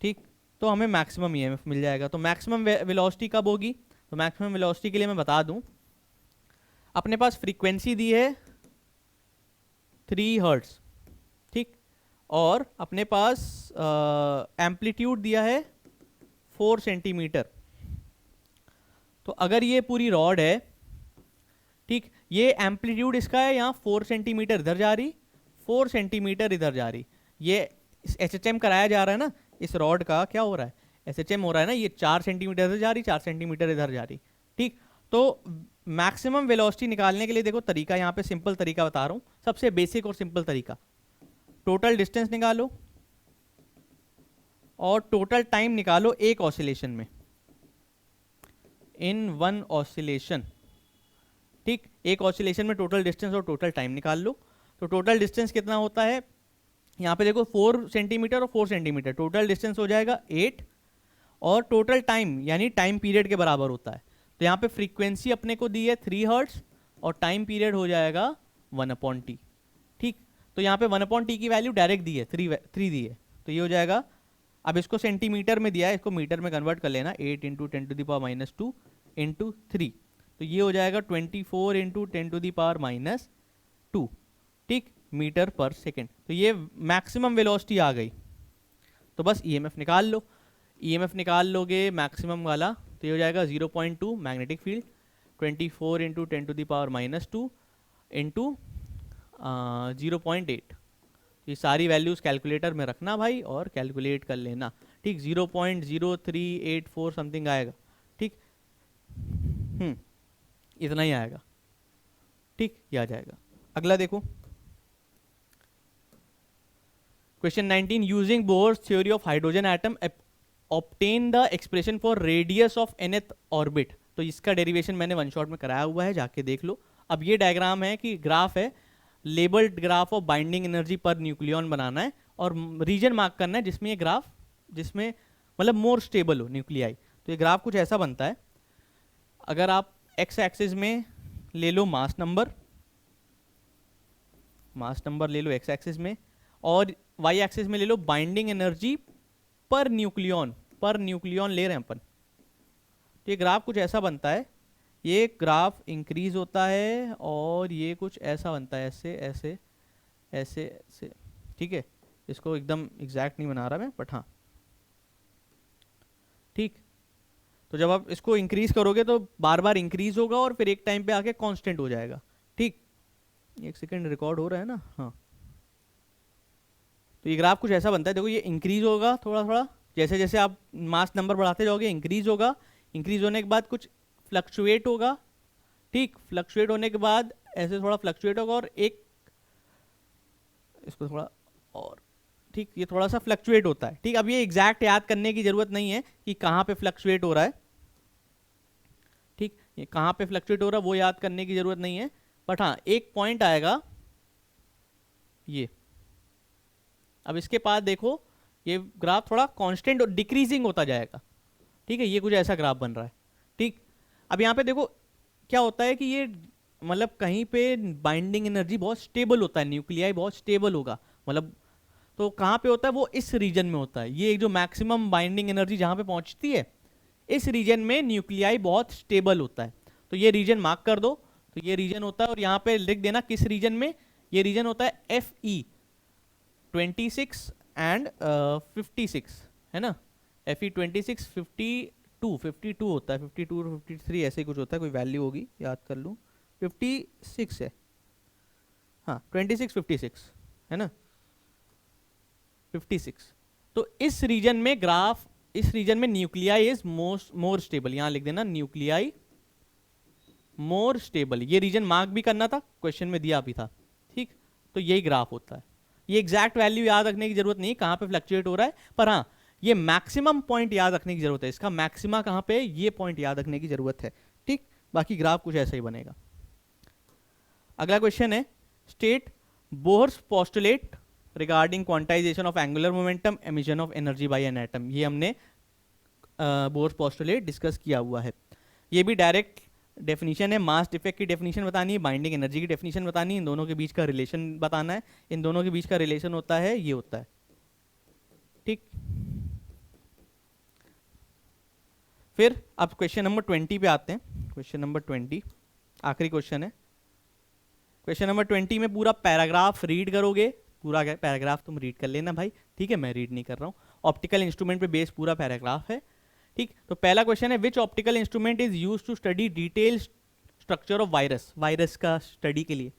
ठीक, तो हमें मैक्सिमम ईएमएफ मिल जाएगा। तो मैक्सिमम वेलोसिटी कब होगी, तो मैक्सिमम वेलोसिटी के लिए मैं बता दूं, अपने पास फ्रीक्वेंसी दी है 3 हर्ट्ज, ठीक, और अपने पास एम्पलीट्यूड दिया है 4 सेंटीमीटर। तो अगर ये पूरी रॉड है, ठीक, ये एम्पलीट्यूड इसका है यहाँ 4 सेंटीमीटर इधर जा रही, 4 सेंटीमीटर इधर जा रही, ये एचएचएम कराया जा रहा है ना, इस रॉड का क्या हो रहा है, एचएचएम हो रहा है ना, ये 4 सेंटीमीटर इधर जा रही, 4 सेंटीमीटर इधर जा रही, ठीक। तो मैक्सिमम वेलोसिटी निकालने के लिए देखो तरीका, यहाँ पे सिंपल तरीका बता रहा हूँ, सबसे बेसिक और सिंपल तरीका, टोटल डिस्टेंस निकालो और टोटल टाइम निकालो एक ऑसिलेशन में, इन वन ऑसिलेशन, ठीक, एक ऑसिलेशन में टोटल डिस्टेंस और टोटल टाइम निकाल लो। तो टोटल डिस्टेंस कितना होता है, यहाँ पे देखो 4 सेंटीमीटर और 4 सेंटीमीटर, टोटल डिस्टेंस हो जाएगा 8, और टोटल टाइम यानी टाइम पीरियड के बराबर होता है। तो यहाँ पे फ्रीक्वेंसी अपने को दी है 3 हर्ट्ज और टाइम पीरियड हो जाएगा 1/t, ठीक। तो यहाँ पे 1/t की वैल्यू डायरेक्ट दी है, 3 दी है, तो ये हो जाएगा, अब इसको सेंटीमीटर में दिया है, इसको मीटर में कन्वर्ट कर लेना, 8 × 10⁻² × 3, तो ये हो जाएगा 24 × 10⁻², ठीक, मीटर पर सेकेंड। तो ये मैक्सिमम वेलोसिटी आ गई। तो बस ईएमएफ निकाल लो, ईएमएफ निकाल लोगे मैक्सिमम वाला, तो ये हो जाएगा 0.2 मैग्नेटिक फील्ड, 24 × 10⁻² इंटू 0.8। ये सारी वैल्यूज़ कैलकुलेटर में रखना भाई और कैलकुलेट कर लेना, ठीक, 0.0384 समथिंग आएगा, ठीक, इतना ही आएगा, ठीक, ये आ जाएगा। अगला देखो question 19, using bourse theory of hydrogen atom obtain the expression for radius of nth orbit. तो इसका डेरिवेशन मैंने वन शॉट में कराया हुआ है, जाके देख लो। अब ये डायग्राम है कि ग्राफ है, labelled graph of binding energy per nucleon बनाना है और रीजन मार्क करना है जिसमें ये ग्राफ, जिसमें मतलब मोर स्टेबल हो न्यूक्लियाई। तो ये ग्राफ कुछ ऐसा बनता है, अगर आप एक्स एक्सिस में ले लो मास नंबर ले लो एक्स एक्सिस में, और वाई एक्सिस में ले लो बाइंडिंग एनर्जी पर न्यूक्लियन ले रहे हैं अपन। तो ये ग्राफ कुछ ऐसा बनता है, ये ग्राफ इंक्रीज होता है और ये कुछ ऐसा बनता है, ऐसे ऐसे ऐसे ऐसे, ठीक है, इसको एकदम एग्जैक्ट नहीं बना रहा मैं, बट हाँ, ठीक। तो जब आप इसको इंक्रीज करोगे तो बार बार इंक्रीज होगा और फिर एक टाइम पे आके कांस्टेंट हो जाएगा, ठीक। एक सेकंड, रिकॉर्ड हो रहा है ना, हाँ। तो ये ग्राफ कुछ ऐसा बनता है, देखो ये इंक्रीज होगा थोड़ा थोड़ा, जैसे जैसे आप मास नंबर बढ़ाते जाओगे इंक्रीज होगा, इंक्रीज होने के बाद कुछ फ्लक्चुएट होगा, ठीक, फ्लक्चुएट होने के बाद ऐसे थोड़ा फ्लक्चुएट होगा और एक, इसको थोड़ा और, ठीक, ये थोड़ा सा फ्लक्चुएट होता है, ठीक। अब ये एग्जैक्ट याद करने की जरूरत नहीं है कि कहाँ पे फ्लक्चुएट हो रहा है, ठीक, ये कहाँ पे फ्लक्चुएट हो रहा है वो याद करने की जरूरत नहीं है, बट हाँ एक पॉइंट आएगा ये। अब इसके बाद देखो ये ग्राफ थोड़ा कांस्टेंट और डिक्रीजिंग होता जाएगा, ठीक है, ये कुछ ऐसा ग्राफ बन रहा है, ठीक। अब यहाँ पे देखो क्या होता है कि ये मतलब कहीं पे बाइंडिंग एनर्जी बहुत स्टेबल होता है, न्यूक्लियाई बहुत स्टेबल होगा, मतलब तो कहाँ पे होता है, वो इस रीजन में होता है, ये जो मैक्सिमम बाइंडिंग एनर्जी जहाँ पे पहुँचती है इस रीजन में न्यूक्लियाई बहुत स्टेबल होता है। तो ये रीजन मार्क कर दो, तो ये रीजन होता है, और यहाँ पे लिख देना किस रीजन में, ये रीजन होता है FE 26 एंड 56, है ना, FE 26 52 होता है, 52 और 53 ऐसे कुछ होता है, कोई वैल्यू होगी याद कर लूँ, 56 है, हाँ 26 56 है ना, 56। तो इस रीजन में ग्राफ, इस रीजन में न्यूक्लियाई इज मोर स्टेबल, यहां लिख देना न्यूक्लियाई मोर स्टेबल। ये रीजन मार्क भी करना था, क्वेश्चन में दिया भी था, ठीक। तो यही ग्राफ होता है। ये एग्जैक्ट वैल्यू याद रखने की जरूरत नहीं कहां पे फ्लक्चुएट हो रहा है, पर हाँ ये मैक्सिमम पॉइंट याद रखने की जरूरत है, इसका मैक्सिमा कहां पे, ये पॉइंट याद रखने की जरूरत है, ठीक। बाकी ग्राफ कुछ ऐसा ही बनेगा। अगला क्वेश्चन है, state Bohr's postulate regarding quantization of angular momentum emission of energy by an atom. ये हमने बोहर्स पोस्टुलेट डिस्कस किया हुआ है। ये भी डायरेक्ट डेफिनेशन है, मास डिफेक्ट की डेफिनेशन बतानी है, बाइंडिंग एनर्जी की डेफिनेशन बतानी है, इन दोनों के बीच का रिलेशन बताना है। इन दोनों के बीच का रिलेशन होता है, ये होता है, ठीक। फिर अब क्वेश्चन नंबर 20 पे आते हैं। क्वेश्चन नंबर 20 आखिरी क्वेश्चन है। क्वेश्चन नंबर 20 में पूरा पैराग्राफ रीड करोगे, पूरा पैराग्राफ तुम रीड कर लेना भाई, ठीक है, मैं रीड नहीं कर रहा हूँ। ऑप्टिकल इंस्ट्रूमेंट पे बेस पूरा पैराग्राफ है, ठीक। तो पहला क्वेश्चन है, which optical instrument is used to study detail structure of virus. Virus का स्टडी के लिए,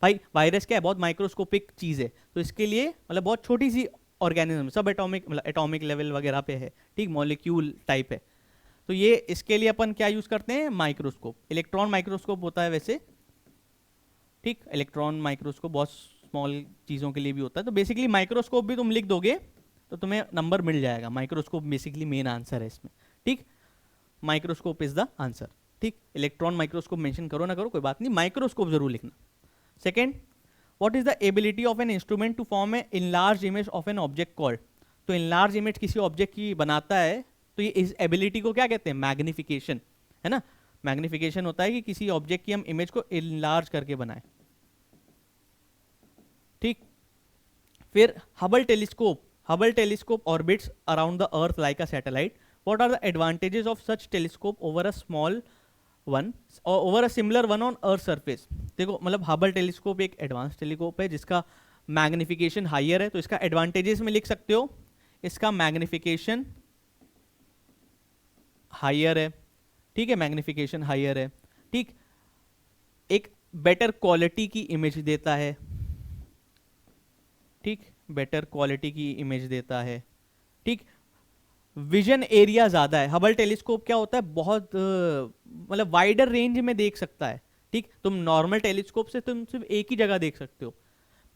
भाई वायरस क्या है, बहुत माइक्रोस्कोपिक चीज़ है, तो इसके लिए मतलब बहुत छोटी सी ऑर्गेनिज्म, सब एटॉमिक मतलब एटॉमिक लेवल वगैरह पे है, ठीक, मॉलिक्यूल टाइप है। तो ये इसके लिए अपन क्या यूज़ करते हैं, माइक्रोस्कोप। इलेक्ट्रॉन माइक्रोस्कोप होता है वैसे, ठीक, इलेक्ट्रॉन माइक्रोस्कोप बहुत स्मॉल चीज़ों के लिए भी होता है। तो बेसिकली माइक्रोस्कोप भी तुम लिख दोगे तो तुम्हें नंबर मिल जाएगा। माइक्रोस्कोप बेसिकली मेन आंसर है इसमें, ठीक, माइक्रोस्कोप इज द आंसर, ठीक। इलेक्ट्रॉन माइक्रोस्कोप मेंशन करो ना करो कोई बात नहीं, माइक्रोस्कोप जरूर लिखना। Second, what is the ability of an instrument to form a enlarge image of an object called. तो इनलार्ज इमेज किसी ऑब्जेक्ट की बनाता है, तो ये इस एबिलिटी को क्या कहते हैं, मैग्निफिकेशन, है ना। मैग्निफिकेशन होता है कि किसी ऑब्जेक्ट की हम इमेज को इनलार्ज करके बनाएं, ठीक। फिर Hubble telescope, Hubble telescope orbits around the earth like a satellite. What are the advantages of such telescope over a small one और over a similar one on earth surface. देखो मतलब Hubble telescope एक advance telescope है जिसका magnification higher है, तो इसका advantages में लिख सकते हो, इसका मैग्निफिकेशन हाइयर है, ठीक है, मैग्निफिकेशन हाइयर है, ठीक। एक बेटर क्वालिटी की इमेज देता है, ठीक, बेटर क्वालिटी की इमेज देता है, ठीक। विजन एरिया ज़्यादा है। हबल टेलीस्कोप क्या होता है, बहुत मतलब वाइडर रेंज में देख सकता है, ठीक। तुम नॉर्मल टेलीस्कोप से तुम सिर्फ एक ही जगह देख सकते हो,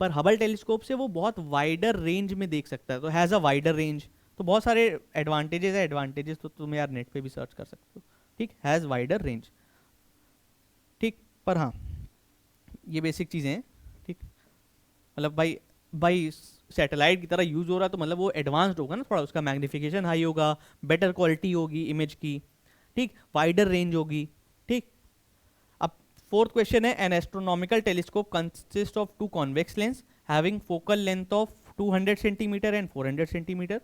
पर हबल टेलीस्कोप से वो बहुत वाइडर रेंज में देख सकता है, तो हैज़ अ वाइडर रेंज। तो बहुत सारे एडवांटेजेस है, एडवांटेजेस तो तुम यार नेट पे भी सर्च कर सकते हो, ठीक, हैज़ वाइडर रेंज, ठीक। पर हाँ ये बेसिक चीज़ें हैं, ठीक। मतलब भाई भाई सैटेलाइट की तरह यूज हो रहा है तो मतलब वो एडवांस्ड होगा ना थोड़ा, उसका मैग्निफिकेशन हाई होगा, बेटर क्वालिटी होगी इमेज की, ठीक, वाइडर रेंज होगी, ठीक। अब फोर्थ क्वेश्चन है, an astronomical telescope consist of two convex lens having focal length of 200 centimetre and 400 centimetre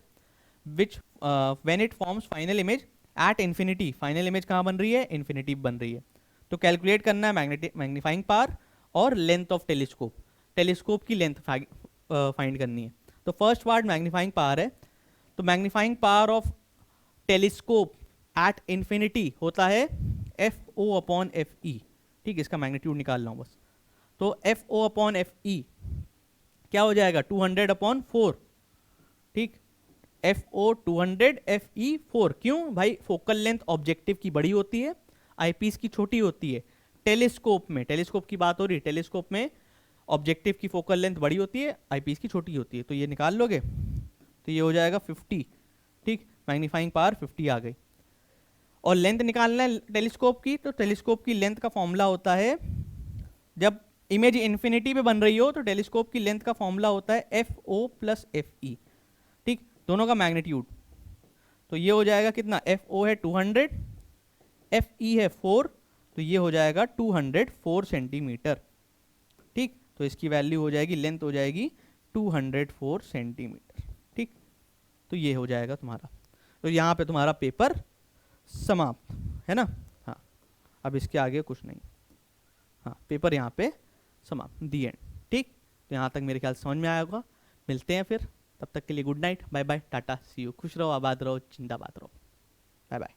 which when it forms final image at infinity. Final image कहाँ बन रही है, इन्फिनिटी बन रही है। तो कैलकुलेट करना है मैग्नीफाइंग पावर और लेंथ ऑफ टेलीस्कोप, टेलीस्कोप की लेंथ फाइंड करनी है। तो फर्स्ट पार्ट मैग्नीफाइंग पावर है, तो magnifying power of telescope at infinity होता है F O upon F E, ठीक, इसका मैग्नीट्यूड निकाल रहा हूँ बस। तो F O upon F E क्या हो जाएगा, 200 अपॉन 4, ठीक, एफ ओ 200 एफ ई 4। क्यों भाई, फोकल लेंथ ऑब्जेक्टिव की बड़ी होती है, आईपीस की छोटी होती है। टेलीस्कोप में, टेलीस्कोप की बात हो रही है, टेलीस्कोप में ऑब्जेक्टिव की फोकल लेंथ बड़ी होती है, आईपीस की छोटी होती है। तो ये निकाल लोगे तो ये हो जाएगा 50, ठीक, मैग्नीफाइंग पावर 50 आ गई। और लेंथ निकालना है टेलीस्कोप की, तो टेलीस्कोप की लेंथ का फॉर्मूला होता है, जब इमेज इन्फिनिटी पे बन रही हो तो टेलीस्कोप की लेंथ का फॉर्मूला होता है F O plus F E, ठीक, दोनों का मैग्नीट्यूड। तो ये हो जाएगा कितना, एफ ओ है 200, एफ ई है 4, तो ये हो जाएगा 204 सेंटीमीटर, ठीक। तो इसकी वैल्यू हो जाएगी, लेंथ हो जाएगी 204 सेंटीमीटर, ठीक। तो ये हो जाएगा तुम्हारा, तो यहाँ पे तुम्हारा पेपर समाप्त है ना। हाँ अब इसके आगे कुछ नहीं, हाँ पेपर यहाँ पे समाप्त, दी एंड, ठीक। तो यहाँ तक मेरे ख्याल समझ में आया होगा। मिलते हैं फिर, तब तक के लिए गुड नाइट, बाय बाय, टाटा, सी यू, खुश रहो, आबाद रहो, जिंदाबाद रहो, बाय बाय।